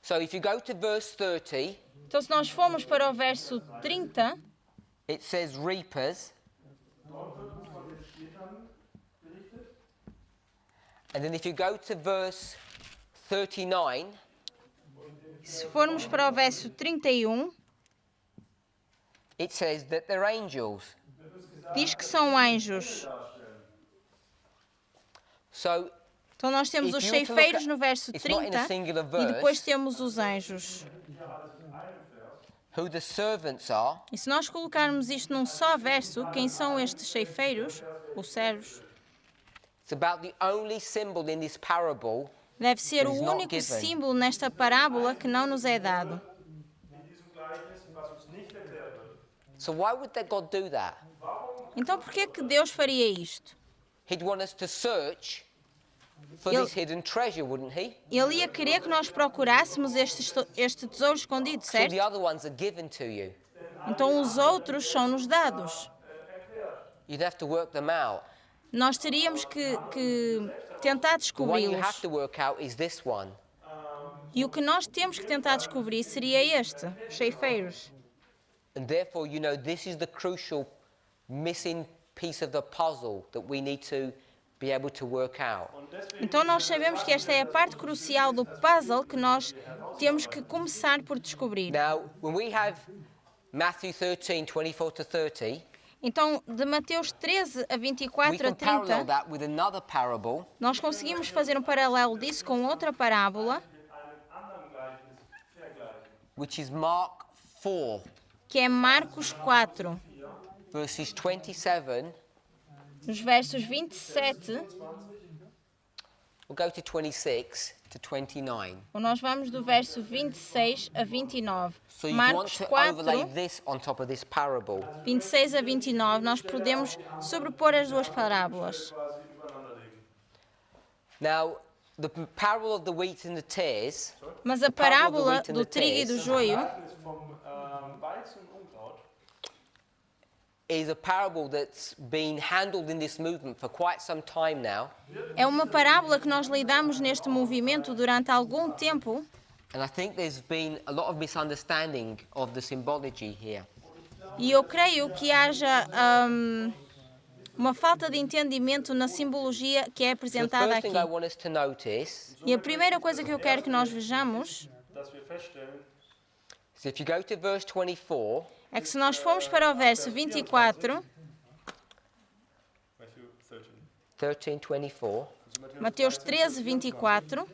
So if you go to verse 30, Então, se nós formos para o verso 30, it says reapers. And then if you go to verse 39, se formos para o verso 31, it says that they're angels. diz que são anjos. So Então nós temos if os you were to look ceifeiros at- no verso it's not in a 30 singular e verse. depois temos os anjos. Who the servants are, E se nós colocarmos isto num só verso, quem são estes ceifeiros, os servos, it's about the only symbol in this parable. deve ser o It is not único given. símbolo nesta parábola que não nos é dado. So why would that God do that? Então por que é que Deus faria isto? He'd want us to search for Ele- this hidden treasure, wouldn't he? Ele ia querer que nós procurássemos este tesouro escondido, So certo? the other ones are given to you. Então os outros são-nos dados. You'd have to work them out. Nós teríamos que tentar The one you have descobri-los. to work out is this one. E o que nós temos que tentar descobrir seria este, os ceifeiros. And therefore, you know, this is the crucial missing piece of the puzzle that we need to be able to work out. Então nós sabemos que esta é a parte crucial do puzzle que nós temos que começar por descobrir. Now, when we have Matthew 13, 24 to 30, Então, de Mateus 13 a we 24 a can parallel 30, that with another parable, nós conseguimos fazer um paralelo disso com outra parábola, which is Mark 4, que é Marcos 4, verses 27. nos versos 27, We'll go to 26 to 29. ou nós vamos do verso 26 a 29. So you want Marcos to 4, overlay this on top of this parable. 26 a 29, nós podemos sobrepor as duas parábolas. Now, the parable of the wheat and the tares Mas a parable of the parábola wheat and do the trigo e do tares joio Vom Weizen und Unkraut is a parable that's been handled in this movement for quite some time now. é uma parábola que nós lidamos neste movimento durante algum tempo. And I think there's been a lot of misunderstanding of the symbology here. E eu creio que haja uma falta de entendimento na simbologia que é The apresentada first aqui. thing I want us to notice E a primeira coisa que eu quero que nós vejamos dass wir feststellen, is if you go to verse 24, é que se nós formos para o verso 24, Matthew 13. 13, 24, Mateus 13, 24,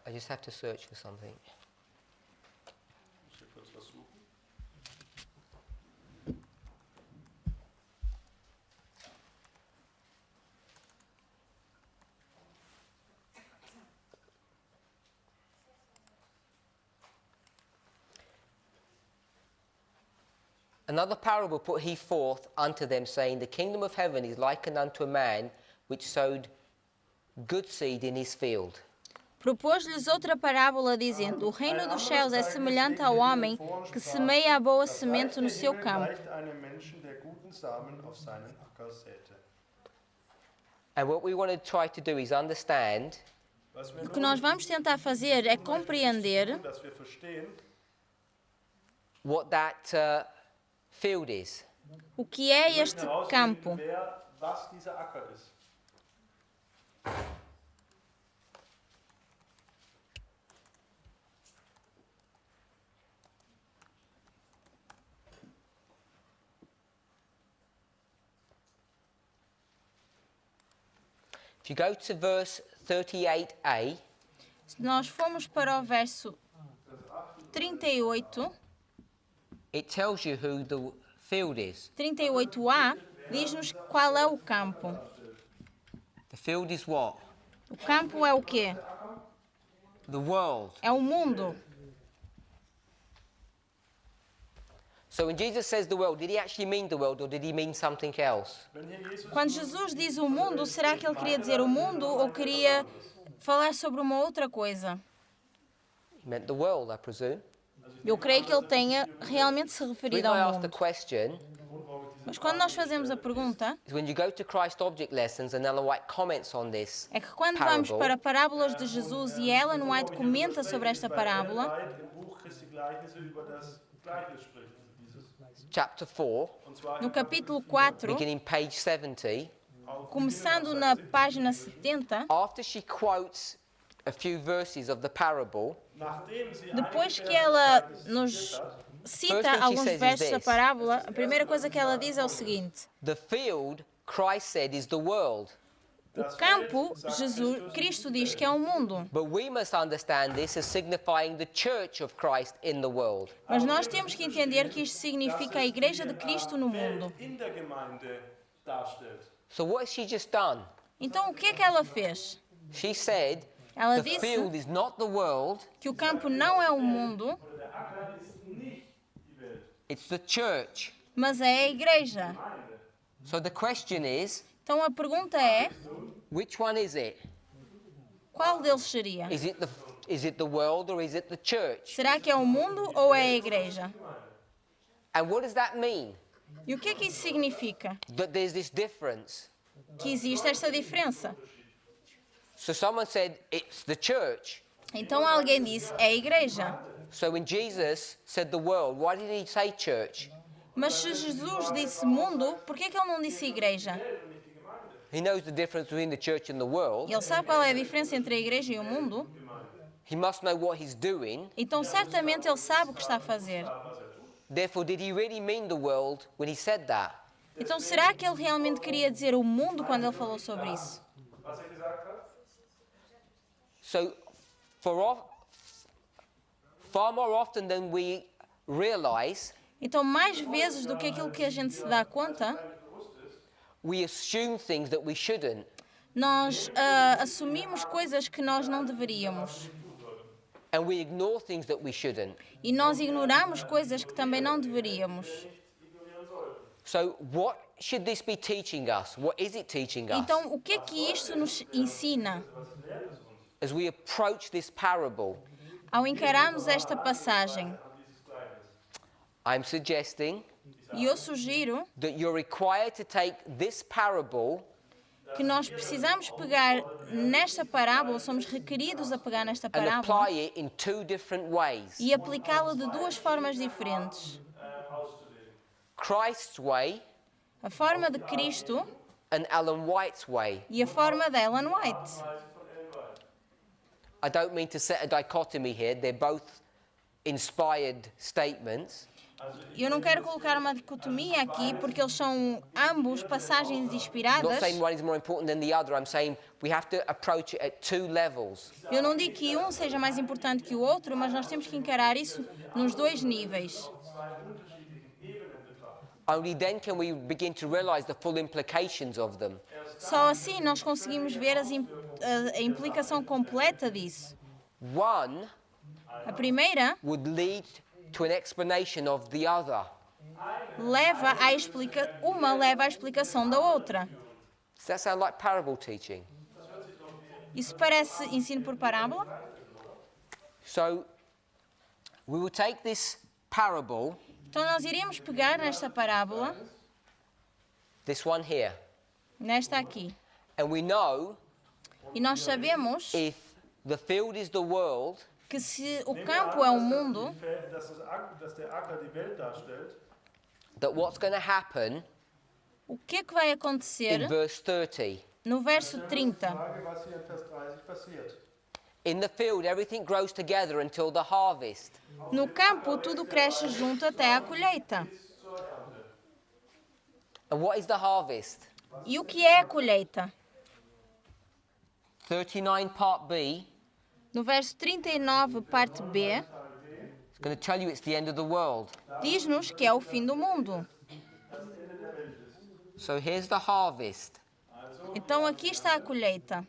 I just have to search for something. Ich will kurz was suchen. Another parable put he forth unto them, saying, The kingdom of heaven is likened unto a man which sowed good seed in his field. propôs-lhes outra parábola, dizendo: O reino dos céus é semelhante ao homem que semeia a boa semente no seu campo. Gleicht einem Menschen, der guten Samen auf seinen Acker säte. And what we want to try to do is understand Was wir O que nós vamos tentar fazer é compreender tun, dass wir verstehen, what that field is. o que é este campo. was dieser Acker ist. If you go to verse 38a, Se nós formos para o verso 38, it tells you who the field is. 38a, diz-nos qual é o campo. The field is what? O campo é o quê? The world. É o mundo. So when Jesus says the world, did he actually mean the world or did he mean something else? Wenn hier Jesus Quando Jesus diz o mundo, será que ele queria dizer o mundo ou queria falar sobre uma outra coisa? He meant the world, I presume. Eu creio que ele tenha realmente se The referido reason I ao asked the mundo. question Mas quando nós fazemos a pergunta, is when you go to Christ object lessons and Ellen White comments on this é que quando vamos parable, para parábolas de Jesus e Ellen White comenta sobre esta parábola, im Buch Christi Gleichnisse über das Gleichnis spricht. Dieses, chapter 4, und zwar no capítulo 4, beginning page 70, começando na página 70, after she quotes a few verses of the parable, nachdem sie depois einige que Verse ela des Gleichnisses nos zitiert hat, cita alguns versos da parábola, a primeira coisa que ela diz é o seguinte: the field, Christ said, is the world. o campo, Cristo diz que é o mundo. But we must understand this as signifying the church of Christ in the world. Mas nós temos que entender que isto significa a igreja de Cristo no mundo. in der Gemeinde darstellt. So what has she just done? Então o que é que ela fez? She said, Ela the disse field is not the world, que o campo não é o mundo, Der Acker ist nicht die Welt. it's the church. mas é a igreja. So the question is, Então a pergunta é, which one is it? qual deles seria? Is it the world or is it the church? Será que é o mundo ou é a igreja? And what does that mean? E o que é que isso significa? That there's this difference. Que existe esta diferença. So someone said it's the church. Então alguém disse, é a igreja. So when Jesus said the world, why did he say church? Mas se Jesus disse mundo, por que é que ele não disse igreja? He knows the difference between the church and the world. Ele sabe qual é a diferença entre a igreja e o mundo, He must know what he's doing. então certamente ele sabe o que está a fazer. Therefore, did he really mean the world when he said that? Então será que ele realmente queria dizer o mundo quando ele falou sobre isso? Was gesagt hat? So, far more often than we realize, Então mais vezes do que aquilo que a gente se dá conta, we assume things that we shouldn't. nós assumimos coisas que nós não deveríamos. And we ignore things that we shouldn't. E nós ignoramos coisas que também não deveríamos. So, what should this be teaching us? What is it teaching us? Então, o que é que isto nos ensina As we approach this parable, ao encararmos esta passagem? I'm suggesting E eu sugiro that you're required to take this parable que nós precisamos pegar nesta parábola, somos requeridos a pegar nesta and parábola apply it in two different ways. e aplicá-la de duas formas diferentes. Christ's way A forma de Cristo and Ellen White's way. e a forma de Ellen White. I don't mean to set a dichotomy here. They're both inspired statements. Eu não quero colocar uma dicotomia aqui, porque eles são ambos passagens I'm not inspiradas. saying one is more important than the other. I'm saying we have to approach it at two levels. Eu não digo que um seja mais importante que o outro, mas nós temos que encarar isso nos dois níveis. Only then can we begin to realize the full implications of them. Só assim nós conseguimos ver a implicação completa disso. One A primeira would lead to an explanation of the other. uma leva à explicação da outra. Does that sound like parable teaching? Isso parece ensino por parábola? So we will take this parable, Então nós iríamos pegar nesta parábola, this one here, nesta aqui, and we know e nós sabemos if the field is the world, que se o campo é o mundo, Dass der Acker die Welt darstellt, that what's going to happen o que é que vai acontecer in verse 30? no verso 30? Frage, was hier in Vers 30 passiert. In the field, everything grows together until the harvest. No campo, tudo cresce junto até a colheita. And what is the harvest? E o que é a colheita? 39 part B No verso 39, parte B, is going to tell you it's the end of the world. diz-nos que é o fim do mundo. So here's the harvest. Então aqui está a colheita.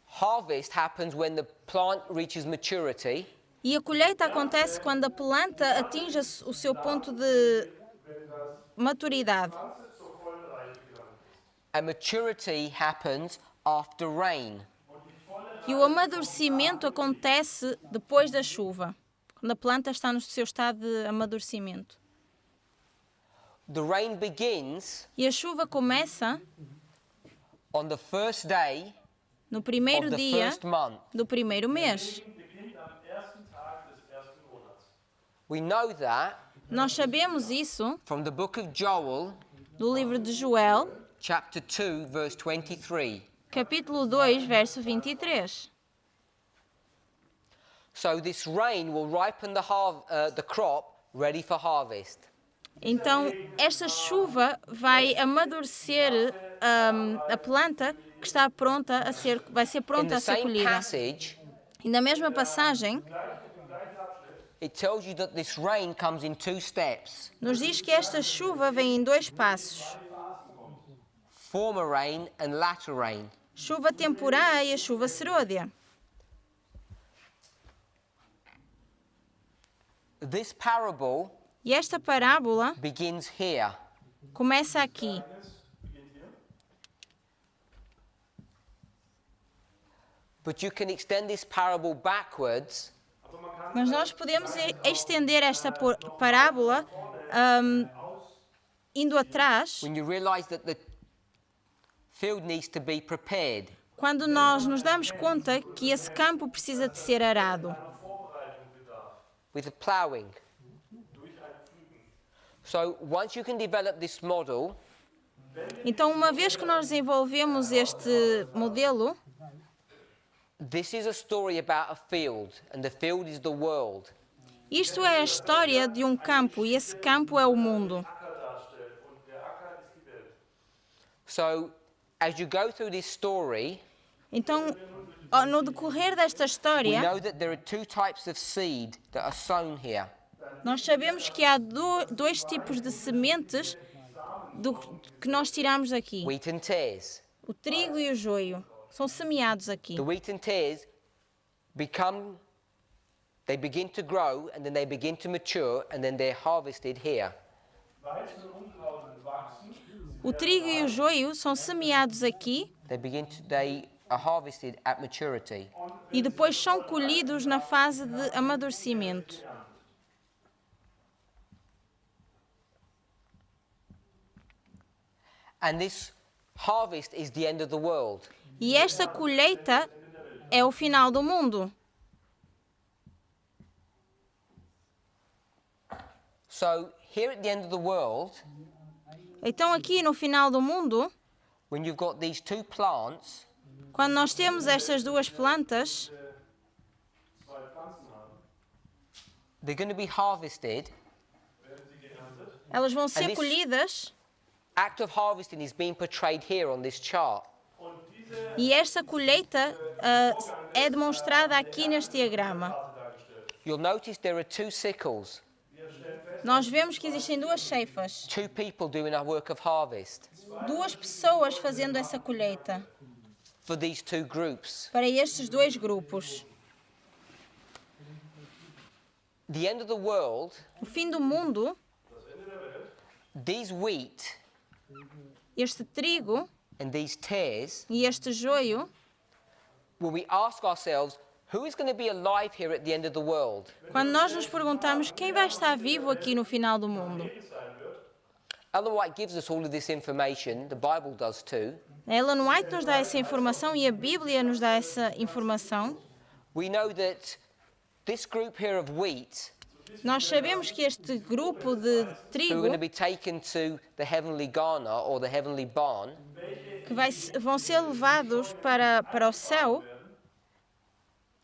Harvest happens when the plant reaches maturity, E a colheita acontece quando a planta atinge o seu ponto de maturidade. and maturity happens after rain. E o amadurecimento acontece depois da chuva, quando a planta está no seu estado de amadurecimento. The rain begins E a chuva começa on the first day no of primeiro the dia first month. do primeiro mês. beginnt am ersten Tag des ersten Monats. We know that Nós sabemos isso from the book of Joel, do livro de Joel, chapter 2, verse 23. capítulo 2, verso 23. So this rain will ripen the crop ready for harvest. Então, esta chuva vai amadurecer a planta que está pronta vai ser In pronta the a ser same colhida. passage, E na mesma passagem, it tells you that this rain comes in two steps. nos diz que esta chuva vem em dois passos. Former rain and latter rain. Chuva temporã e a chuva serôdia. This parable E esta parábola begins here. começa aqui. But you can extend this parable backwards Mas nós podemos estender esta parábola indo atrás, when you realize that the field needs to be prepared. quando nós nos damos conta que esse campo precisa de ser arado, With the ploughing. So once you can develop this model, Então, uma vez que nós desenvolvemos este modelo, this is a story about a field, and the field is the world. isto é a história de um campo e esse campo é o mundo. So as you go through this story, Então, no decorrer desta we história, know that there are two types of seed that are sown here. nós sabemos que há dois tipos de sementes que nós tiramos aqui. Wheat and tares. O trigo e o joio são semeados aqui. The wheat and tares begin to grow, and then they begin to mature, and then they're harvested here. Weizen und Unkraut wachsen, O trigo e o joio são semeados aqui They are harvested at maturity. e depois são colhidos na fase de amadurecimento. And this harvest is the end of the world. E esta colheita é o final do mundo. So here at the end of the world, Então, aqui no final do mundo, when you've got these two plants, quando nós temos estas duas plantas, they're going to be harvested. elas vão ser this- colhidas Act of harvesting is being portrayed here on this chart. e esta colheita é demonstrada aqui neste diagrama. You'll notice there are two sickles, Nós vemos que existem duas ceifas, two people doing a work of harvest duas pessoas fazendo essa colheita for these two groups. para estes dois grupos. The end of the world, O fim do mundo, these wheat este trigo and these tares, e este joio, well, we ask ourselves, who is going to be alive here at the end of the world? quando nós nos perguntamos quem vai estar vivo aqui no final do mundo. Ellen White gives us all of this information, the Bible does too. Ellen White nos dá essa informação e a Bíblia nos dá essa informação. We know that this group here of wheat, Nós sabemos que este grupo de who are trigo going to be taken to the heavenly Ghana or the heavenly barn, que vão ser levados para o céu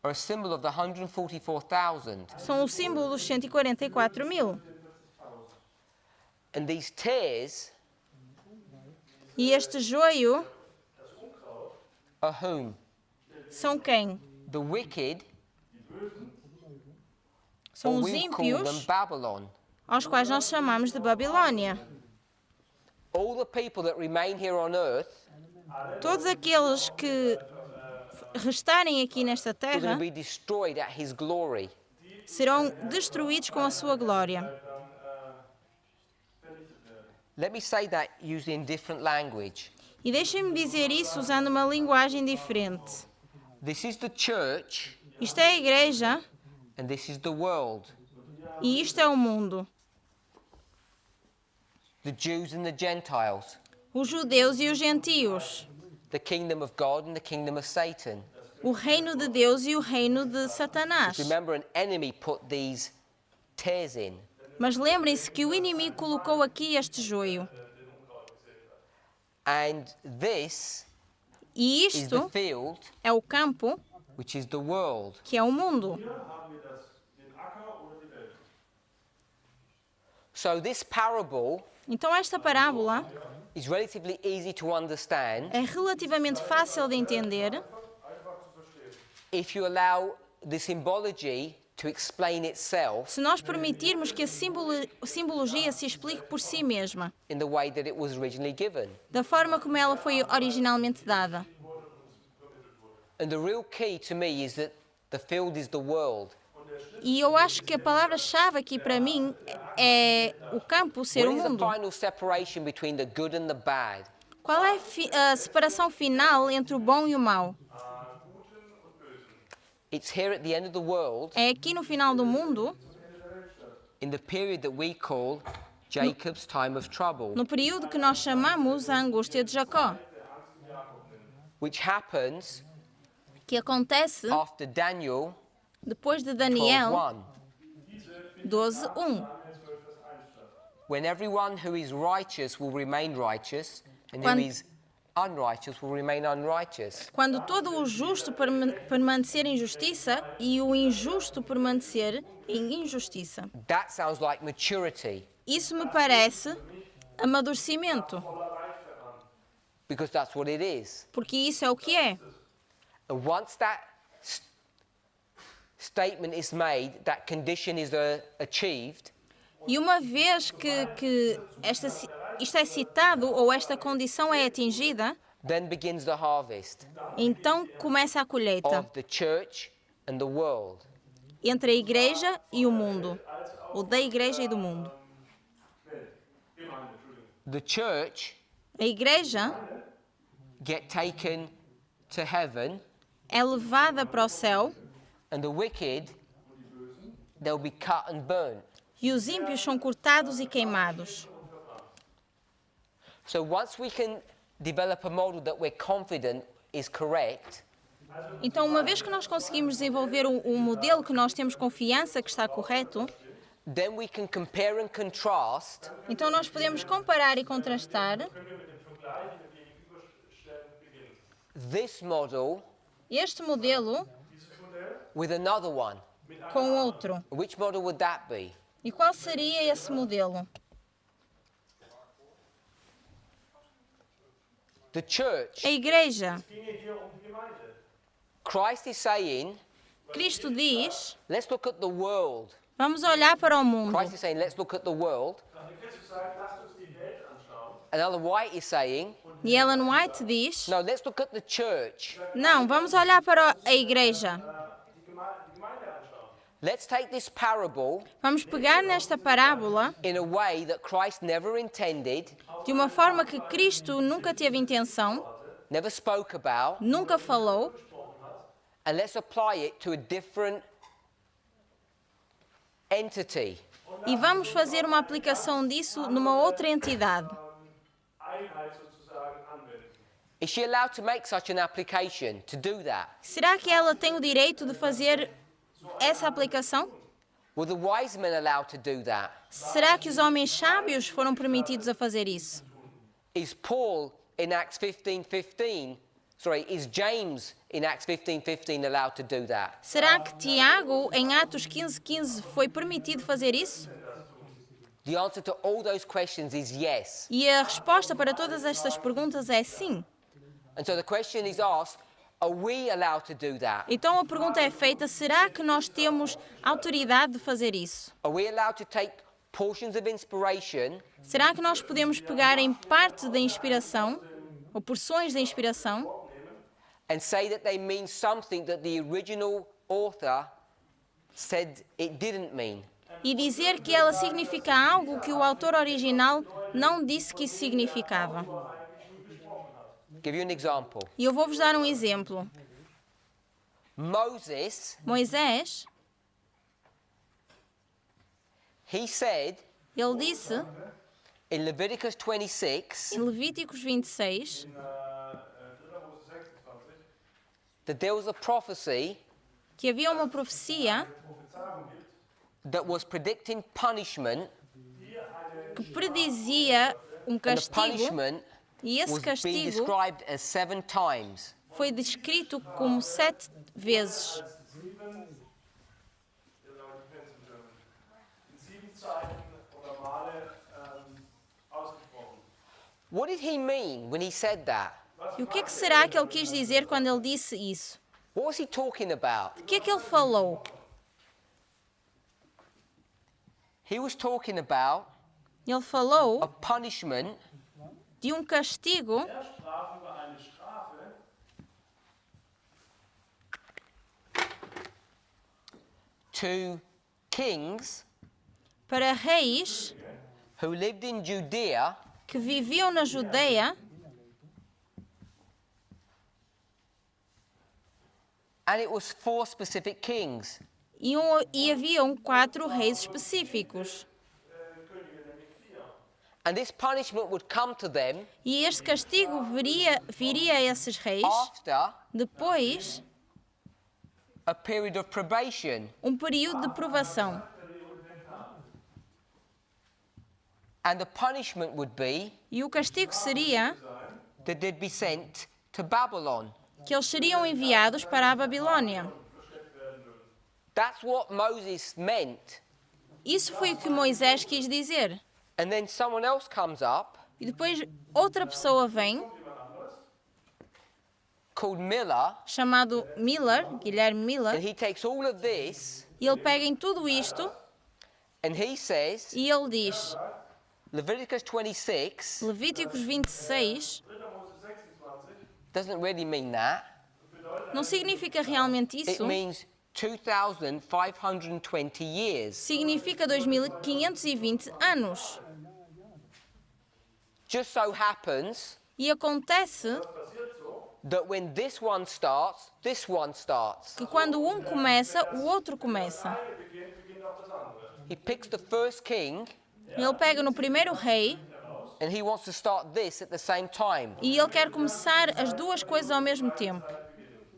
are a symbol of the 144,000. são o símbolo dos 144.000. And these tares E este joio are whom? são quem? The wicked, São or os we'll call them ímpios, Babylon. aos quais nós chamamos de Babilônia. all the people that remain here on earth todos aqueles que restarem aqui nesta are going terra to be destroyed at his glory. serão destruídos com a sua glória. Let me say that using different language. E deixem-me dizer isso usando uma linguagem diferente. This is the church Isto é a igreja and this is the world. e isto é o mundo. The Jews and the Gentiles. Os judeus e os gentios. The kingdom of God and the kingdom of Satan. O reino de Deus e o reino de Satanás. Remember, an enemy put these tares in. Mas lembrem-se que o inimigo colocou aqui este joio. And this E is the isto field, é o campo, which is the world. que é o mundo. Hier haben wir den Acker oder die Welt. So this parable Então esta parábola is relatively easy to understand é relativamente fácil de entender if you allow the symbology to explain itself se nós permitirmos que a simbologia se explique por si mesma, in the way that it was originally given. da forma como ela foi originalmente dada. And the real key to me is that the field is the world. E eu acho que a palavra-chave aqui para mim é o campo ser o What is the mundo. final separation between the good and the bad? Qual é a separação final entre o bom e o mau? It's here at the end of the world, É aqui no final do mundo, in the period that we call Jacob's time of trouble, no período que nós chamamos a angústia de Jacó, which happens que acontece after Daniel depois de Daniel 12:1, 12:1, when everyone who is righteous will remain righteous and who Quando- is unrighteous will remain unrighteous. quando todo o justo permanecer em justiça e o injusto permanecer em injustiça. That sounds like maturity, Isso me parece amadurecimento, because that's what it is. porque isso é o que é. And once that statement is made, that condition is achieved, E uma vez que isto é citado ou esta condição é atingida, then begins the harvest então começa a colheita of the church and the world. entre a igreja e o mundo, ou da igreja e do mundo. The church A igreja get taken to heaven, é levada para o céu and the wicked, they'll be cut and burnt. e os ímpios são cortados e queimados. So once we can develop a model that we're confident is correct, Então, uma vez que nós conseguimos desenvolver um modelo que nós temos confiança que está correto, then we can compare and contrast então nós podemos comparar e contrastar this model este modelo with another one. com outro. Which model would that be? E qual seria esse modelo? The church. A igreja. Ginge hier um die Gemeinde. Christ is saying, Cristo diz, let's look at the world. vamos olhar para o mundo. Christ is saying, let's look at the world. Christus sagt, lasst uns die Welt anschauen. And Ellen White is saying, E Ellen White diz, no, let's look at the church. não, vamos olhar para a igreja. Die Gemeinde anschauen. Let's take this parable Vamos pegar nesta parábola in a way that Christ never intended, de uma forma que Cristo nunca teve intenção, never spoke about, nunca falou, and let's apply it to a different entity. e vamos fazer uma aplicação disso numa outra entidade. Einheit sozusagen anwenden. Is she allowed to make such an application, to do that? Será que ela tem o direito de fazer essa aplicação? Were the wise men allowed to do that? Será que os homens sábios foram permitidos a fazer isso? Is Paul in Acts 15:15, is James in Acts 15:15 allowed to do that? Será que Tiago, em Atos 15:15, foi permitido fazer isso? The answer to all those questions is yes. E a resposta para todas estas perguntas é sim. And so the question is asked, are we allowed to do that? Então a pergunta é feita, será que nós temos autoridade de fazer isso? Are we allowed to take portions of inspiration Será que nós podemos pegar em parte da inspiração, ou porções da inspiração, and say that they mean something that the original author said it didn't mean? e dizer que ela significa algo que o autor original não disse que isso significava? Give you an example. E eu vou-vos dar um exemplo. Moses, Moisés, he said ele disse, in Leviticus 26 em Levíticos 26, that there was a prophecy que havia uma profecia that was predicting punishment, que predizia um and the castigo, punishment e esse was being castigo described as 7 times. foi descrito como 7 vezes. What did he mean when he said that? E o que é que será que ele quis dizer quando ele disse isso? What was he talking about? O que é que ele falou? He was talking about Ele a falou punishment de um castigo to kings para reis who lived in Judea que viviam na Judeia, and it was 4 specific kings. e haviam 4 reis específicos. And this punishment would come to them E este castigo viria a esses reis after depois a period of probation. um período de provação. And the punishment would be E o castigo seria that they'd be sent to Babylon. que eles seriam enviados para a Babilônia. That's what Moses meant. Isso foi o que Moisés quis dizer. And then someone else comes up E depois outra pessoa vem, called Miller, chamado Miller, Guilherme and Miller, he takes all of this e ele pega em tudo isto and he says, e ele diz, Leviticus 26 Levíticos 26 doesn't really mean that. não significa realmente It isso, means 2,520 years. significa 2520 anos. Just so happens E acontece that when this one starts, this one starts. que quando um começa, o outro começa. He picks the first king Ele pega no primeiro rei and he wants to start this at the same time. e ele quer começar as duas coisas ao mesmo tempo.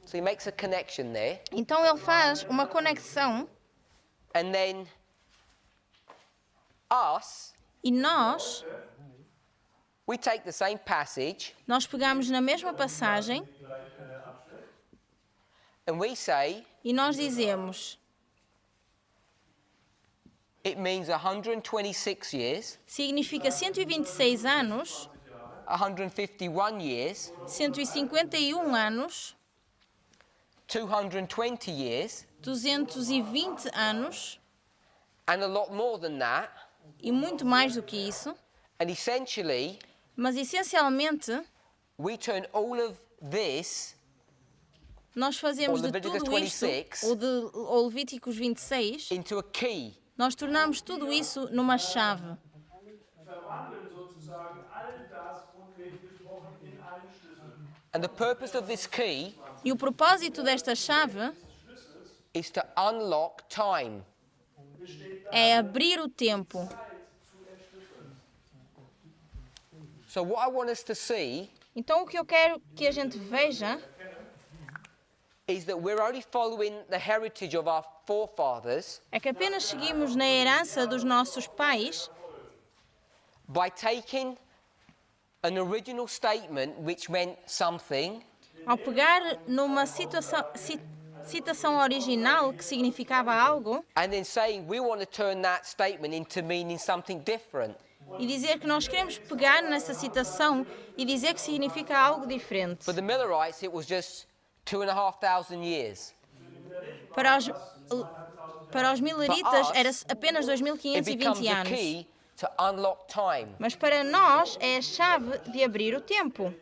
So he makes a connection there. Então ele faz uma conexão And then us, e nós we take the same passage pegamos na mesma passagem and we say e nós dizemos, it means 126 years, significa 126 anos, 151 years, 151 anos, 220 years, 220 anos and a lot more than that. e muito mais do que isso. And essentially, Mas essencialmente we turn all of this, nós fazemos Ou de Levíticos tudo isto, 26, ou Levíticos 26, into a key. nós tornamos tudo isso numa chave. Verwandeln sozusagen all das grundlegend gesprochen in einen Schlüssel. And the purpose of this key E o propósito desta chave is to unlock time. é abrir o tempo. So what I want us to see Então o que eu quero que a gente veja is that we're only following the heritage of our forefathers é que apenas seguimos na herança dos nossos pais by taking an original statement which meant something ao pegar numa citação original que significava algo and then saying we want to turn that statement into meaning something different. e dizer que nós queremos pegar nessa citação e dizer que significa algo diferente. For the Millerites, it was just 2,500 years. Para os Para os mileritas era apenas It becomes 2520 a anos. key to unlock time. Mas para nós é a chave de abrir o tempo.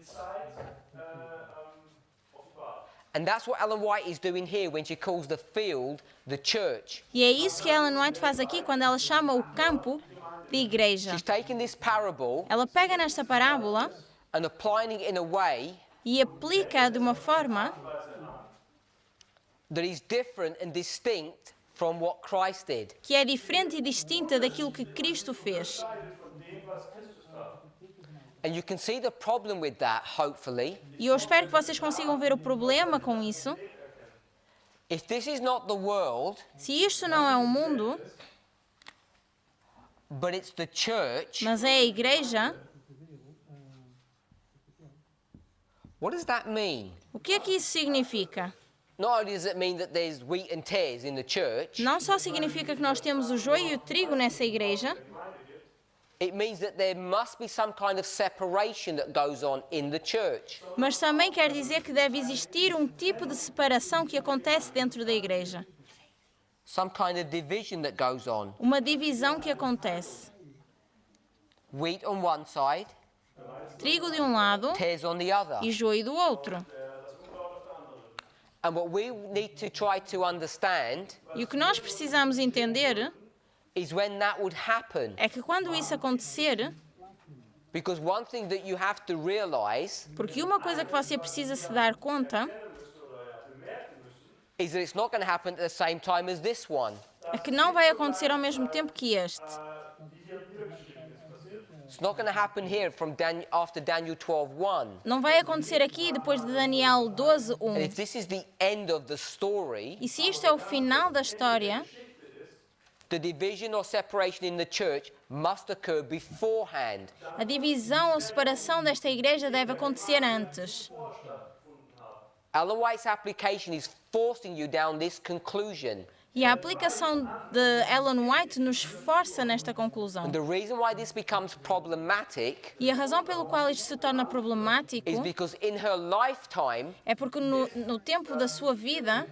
And that's what Ellen White is doing here when she calls the field the church. E é isso que Ellen White faz aqui quando ela chama o campo de igreja. She's taking this parable Ela pega nesta parábola and applying it in a way e aplica de uma forma that is different and distinct from what Christ did. que é diferente e distinta daquilo que Cristo fez. And you can see the problem with that, hopefully. E eu espero que vocês consigam ver o problema com isso. If this is not the world, Se isto não é um mundo, but it's the church, mas é a igreja, what does that mean? o que é que isso significa? Not only does it mean that there's wheat and tares in the church, Não só significa que nós temos o joio e o trigo nessa igreja, it means that there must be some kind of separation that goes on in the church. mas também quer dizer que deve existir um tipo de separação que acontece dentro da igreja. Some kind of division that goes on. Uma divisão que acontece. Wheat on one side, Trigo de um lado tares on the other. e joio do outro. And what we need to try to understand E o que nós precisamos entender is when that would happen. é que quando isso acontecer, Because one thing that you have to realize porque uma coisa que você precisa se dar conta is that it's not going to happen at the same time as this one. é que não vai acontecer ao mesmo tempo que este. It's not going to happen here from after Daniel 12:1. Não vai acontecer aqui depois de Daniel 12:1. And if this is the end of the story, E se isto é o final da história, the division or separation in the church must occur beforehand. a divisão ou separação desta igreja deve acontecer antes. Ellen White's application is forcing you down this conclusion. E a aplicação de Ellen White nos força nesta conclusão. And the reason why this becomes problematic E a razão pelo qual isto se torna problemático is because in her lifetime, é porque no tempo da sua vida,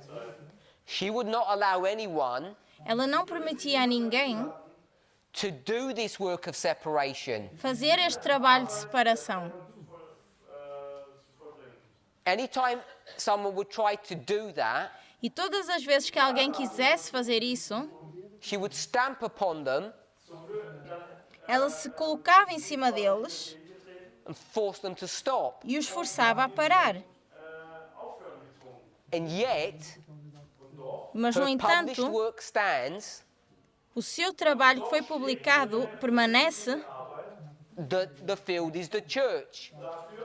she would not allow anyone ela não permitia a ninguém to do this work of separation. fazer este trabalho de separação. Anytime someone would try to do that, E todas as vezes que alguém quisesse fazer isso, she would stamp upon them ela se colocava em cima deles and force them to stop. e os forçava a parar. And yet, Mas, no her published entanto, work stands o seu trabalho que foi publicado permanece, that the field is the church,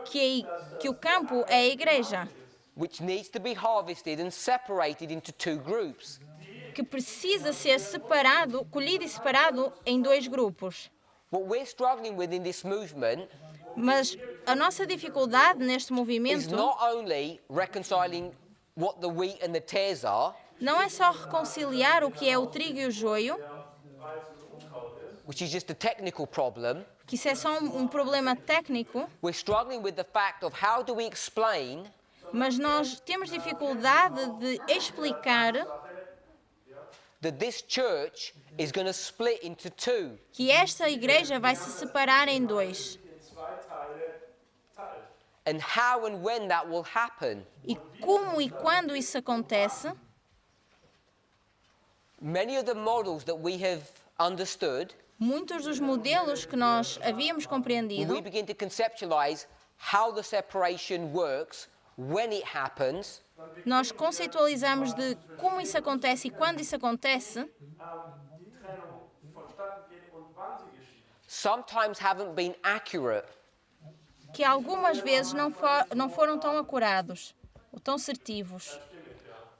que o campo é a igreja, which needs to be harvested and separated into two groups. que precisa ser separado, colhido e separado em dois grupos. What we're struggling with in this movement Mas a nossa dificuldade neste is movimento not only reconciling what the wheat and the tares are, não é só reconciliar o que é o trigo e o joio, which is just a technical problem. que isso é só um problema técnico, We're struggling with the fact of how do we explain mas nós temos dificuldade de explicar that this church is going to split into two. que esta igreja vai se separar em dois. And how and when that will happen. E como e quando isso acontece, Many of the models that we have understood, muitos dos modelos que nós havíamos when compreendido, we begin to conceptualize how the separation works, when it happens, nós conceitualizamos de como isso acontece e quando isso acontece, Die Trennung vonstatten geht und wann sie geschieht. sometimes haven't been accurate. que algumas vezes não foram tão acurados ou tão assertivos,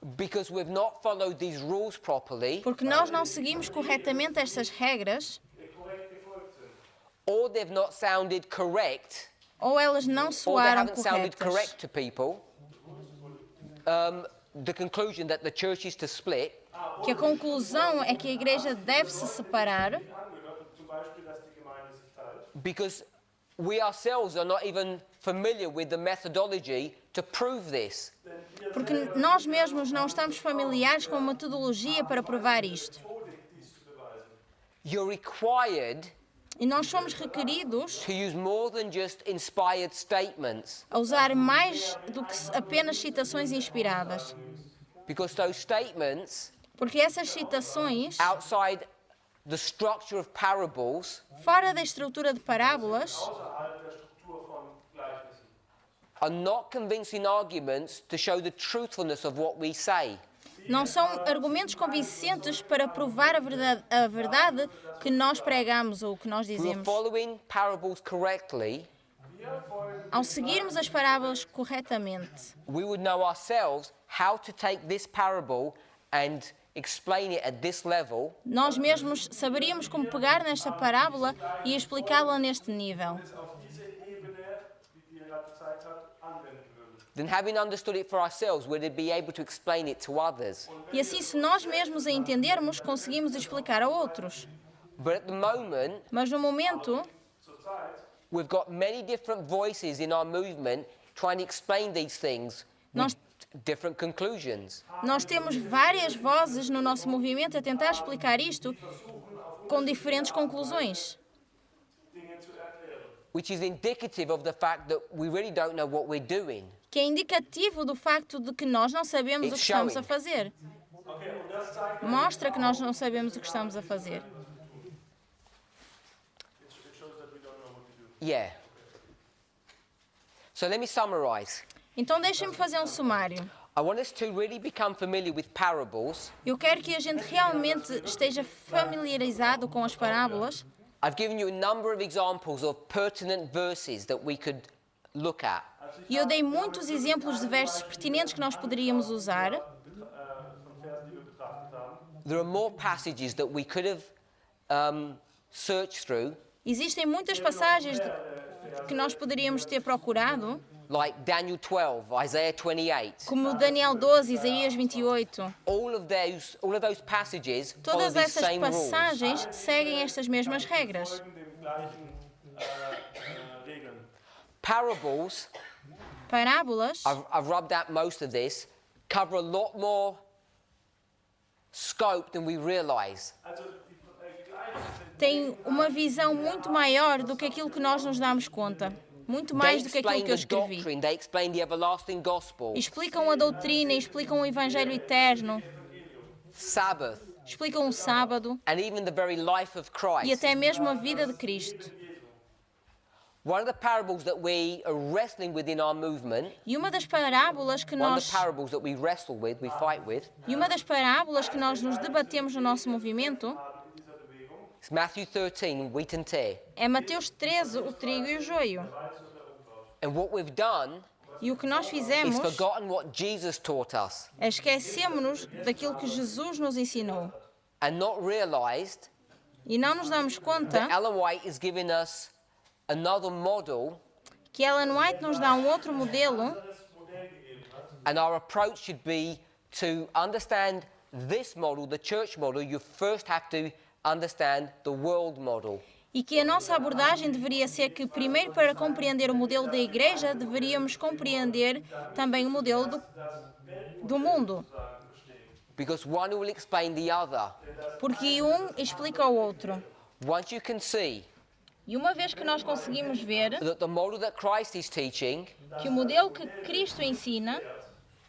Because we've not followed these rules properly, porque nós não seguimos corretamente estas regras, or they've not sounded correct, ou elas não or they soaram haven't sounded corretas. correct to people. The conclusion that the church is to split, Que a conclusão é que a igreja deve se separar, Angehört zum Beispiel, dass die Gemeinde sich teilt. because we ourselves are not even familiar with the methodology to prove this. Denn Porque nós mesmos não estamos familiares com a metodologia para provar isto. Methodik, dies zu beweisen. You're required E nós somos requeridos to use more than just inspired statements, a usar mais do que apenas citações inspiradas. because those statements Porque essas citações, outside the structure of parables fora da estrutura de parábolas, Außerhalb der Struktur von Gleichnissen. are not convincing arguments to show the truthfulness of what we say. não são argumentos convincentes para provar a verdade que nós pregamos ou que nós If we were dizemos. following parables correctly, Ao seguirmos as parábolas corretamente, we would know ourselves how to take this parable and explain it at this level, nós mesmos saberíamos como pegar nesta parábola e explicá-la neste nível. Es auf diese Ebene, die ihr gerade gezeigt habt, anwenden würden. then having understood it for ourselves, we'd be able to explain it to others. E assim, se nós mesmos a entendermos, conseguimos explicar a outros. But at the moment, Mas no momento, Zurzeit we've got many different voices in our movement trying to explain these things Nós- with different conclusions. nós temos várias vozes no nosso movimento a tentar explicar isto com diferentes conclusões. Dinge zu erklären. Which is indicative of the fact that we really don't know what we're doing. Que é indicativo do facto de que nós não sabemos o que estamos a fazer. Okay, und das zeigt, Mostra que nós não sabemos o que estamos a fazer. it shows that we don't know what to do. Yeah. So let me summarize. Então deixem-me fazer um sumário. I want us to really become familiar with parables. Eu quero que a gente realmente esteja familiarizado com as parábolas. I've given you a number of examples of pertinent verses that we could look at. E eu dei muitos exemplos de versos pertinentes que nós poderíamos usar. Von Versen, die wir betrachtet haben. There are more passages that we could have searched through, Existem muitas passagens que nós poderíamos ter procurado, like Daniel 12, Isaiah 28. como Daniel 12, Isaías 28. All of those passages follow Todas these essas same rules. passagens seguem estas mesmas regras. Folgen den gleichen Regeln. Parables, Parábolas, I've rubbed out most of this, cover a lot more scope than we realize. Also die Gleichnisse, têm uma visão muito maior do que aquilo que nós nos damos conta. Muito mais do que aquilo explain que eu the escrevi. doctrine, they explain the everlasting gospel, Explicam a doutrina, explicam o Evangelho eterno, Sabbath, explicam o sábado and even the very life of e Christ. até mesmo a vida de Cristo. One of the parables that we are wrestling with in our movement, E uma das parábolas que one of nós the parables that we wrestle with, we fight with, nos debatemos no nosso movimento is Matthew 13, wheat and tear. é Mateus 13, o trigo e o joio. And what we've done E o que nós is fizemos forgotten what Jesus taught us é esquecemos-nos daquilo que Jesus nos ensinou. and not realized E não nos damos conta that Ellen White is giving us another model, que Ellen White nos dá um outro modelo and our approach should be to understand this model, the church model. You first have to understand the world model. e que a nossa abordagem deveria ser que, primeiro, para compreender o modelo da Igreja, deveríamos compreender também o modelo do mundo. Because one will explain the other. Porque um explica ao outro. Once you can see E uma vez que nós conseguimos ver that the model that Christ is teaching que o modelo que Cristo ensina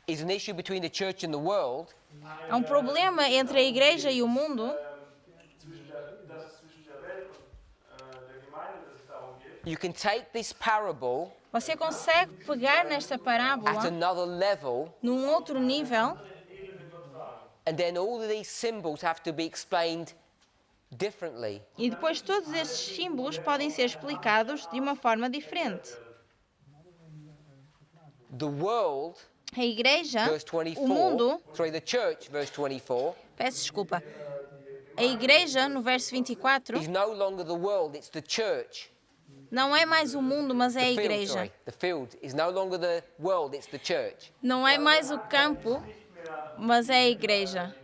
is an issue between the church and the world, é um problema entre a Igreja e o mundo, dass es zwischen der Welt und der Gemeinde, dass es darum geht, you can take this parable você consegue pegar nesta at parábola another level, num outro nível and then all of these symbols have to be explained differently. e depois todos estes símbolos podem ser explicados de uma forma diferente. The world, A Igreja, verse o mundo, 24, sorry, the church, verse 24, peço desculpa, a Igreja, no verso 24, is no longer the world, it's the church. não é mais o mundo, mas é a The field, Igreja. sorry, the field is no longer the world, it's the church. Não é mais o campo, mas é a Igreja.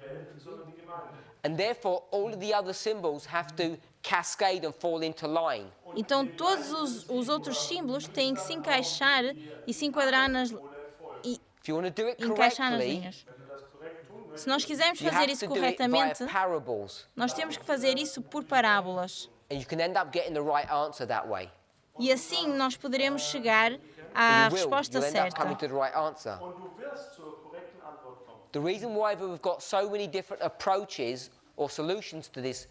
And therefore, all of the other symbols have to cascade and fall into line. Então todos os outros símbolos têm que se encaixar e se enquadrar If you want to do it encaixar nas correctly, linhas. Se nós quisermos you fazer have isso to do it via corretamente, parables. nós temos que fazer isso por parábolas. And you can end up getting the right answer that way. E assim nós poderemos chegar à You will. resposta You'll end up certa. coming to the right answer. Und du wirst zur korrekten Antwort kommen. The reason why we've got so many different approaches or solutions to this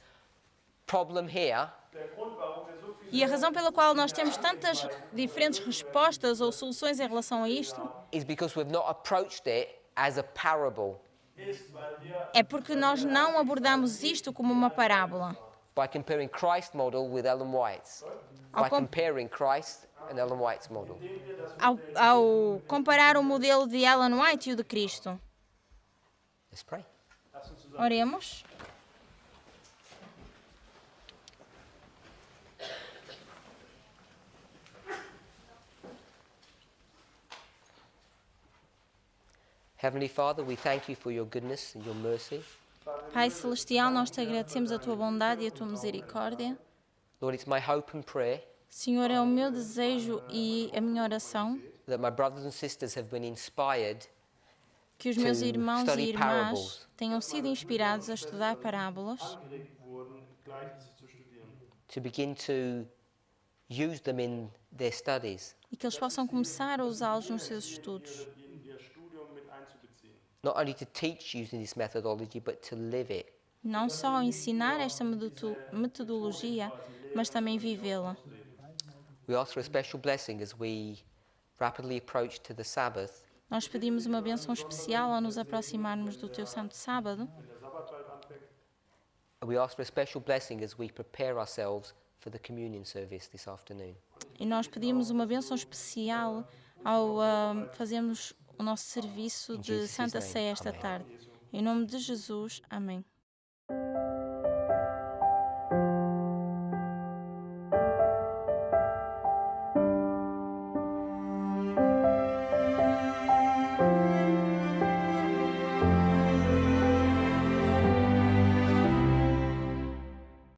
problem here Der Grund, warum wir so viele E a razão pela qual nós temos tantas diferentes respostas ou soluções em relação a isto is because we've not approached it as a parable. ist, weil wir é porque nós não abordamos isto como uma parábola. By comparing Christ's model with Ellen White's. By Ao com- comparing Christ and Ellen White's model. Ao comparar o modelo de Ellen White e o de Cristo. Let's pray. Oremos. Heavenly Father, we thank you for your goodness and your mercy. Pai Celestial, nós te agradecemos a tua bondade e a tua misericórdia. Lord, it's my hope and prayer Senhor, é o meu desejo e a minha oração that my brothers and sisters have been inspired que os meus to irmãos study e irmãs parables. tenham sido inspirados a estudar parábolas, angeregt wurden, Gleichnisse zu studieren. to begin to use them in their studies, e que eles possam começar a usá-los nos seus estudos. In ihr Studium mit einzubeziehen. not only to teach using this methodology, but to live it. Não só ensinar esta metodologia, mas também vivê-la. We ask for a special blessing as we rapidly approach to the Sabbath, Nós pedimos uma bênção especial ao nos aproximarmos do teu santo sábado. Wenn der Sabbat bald anfängt, and we ask for a special blessing as we prepare ourselves for the communion service this afternoon. E nós pedimos uma bênção especial ao fazermos o nosso serviço de Jesus' Santa name, Ceia esta amém. tarde. Em nome de Jesus, amém.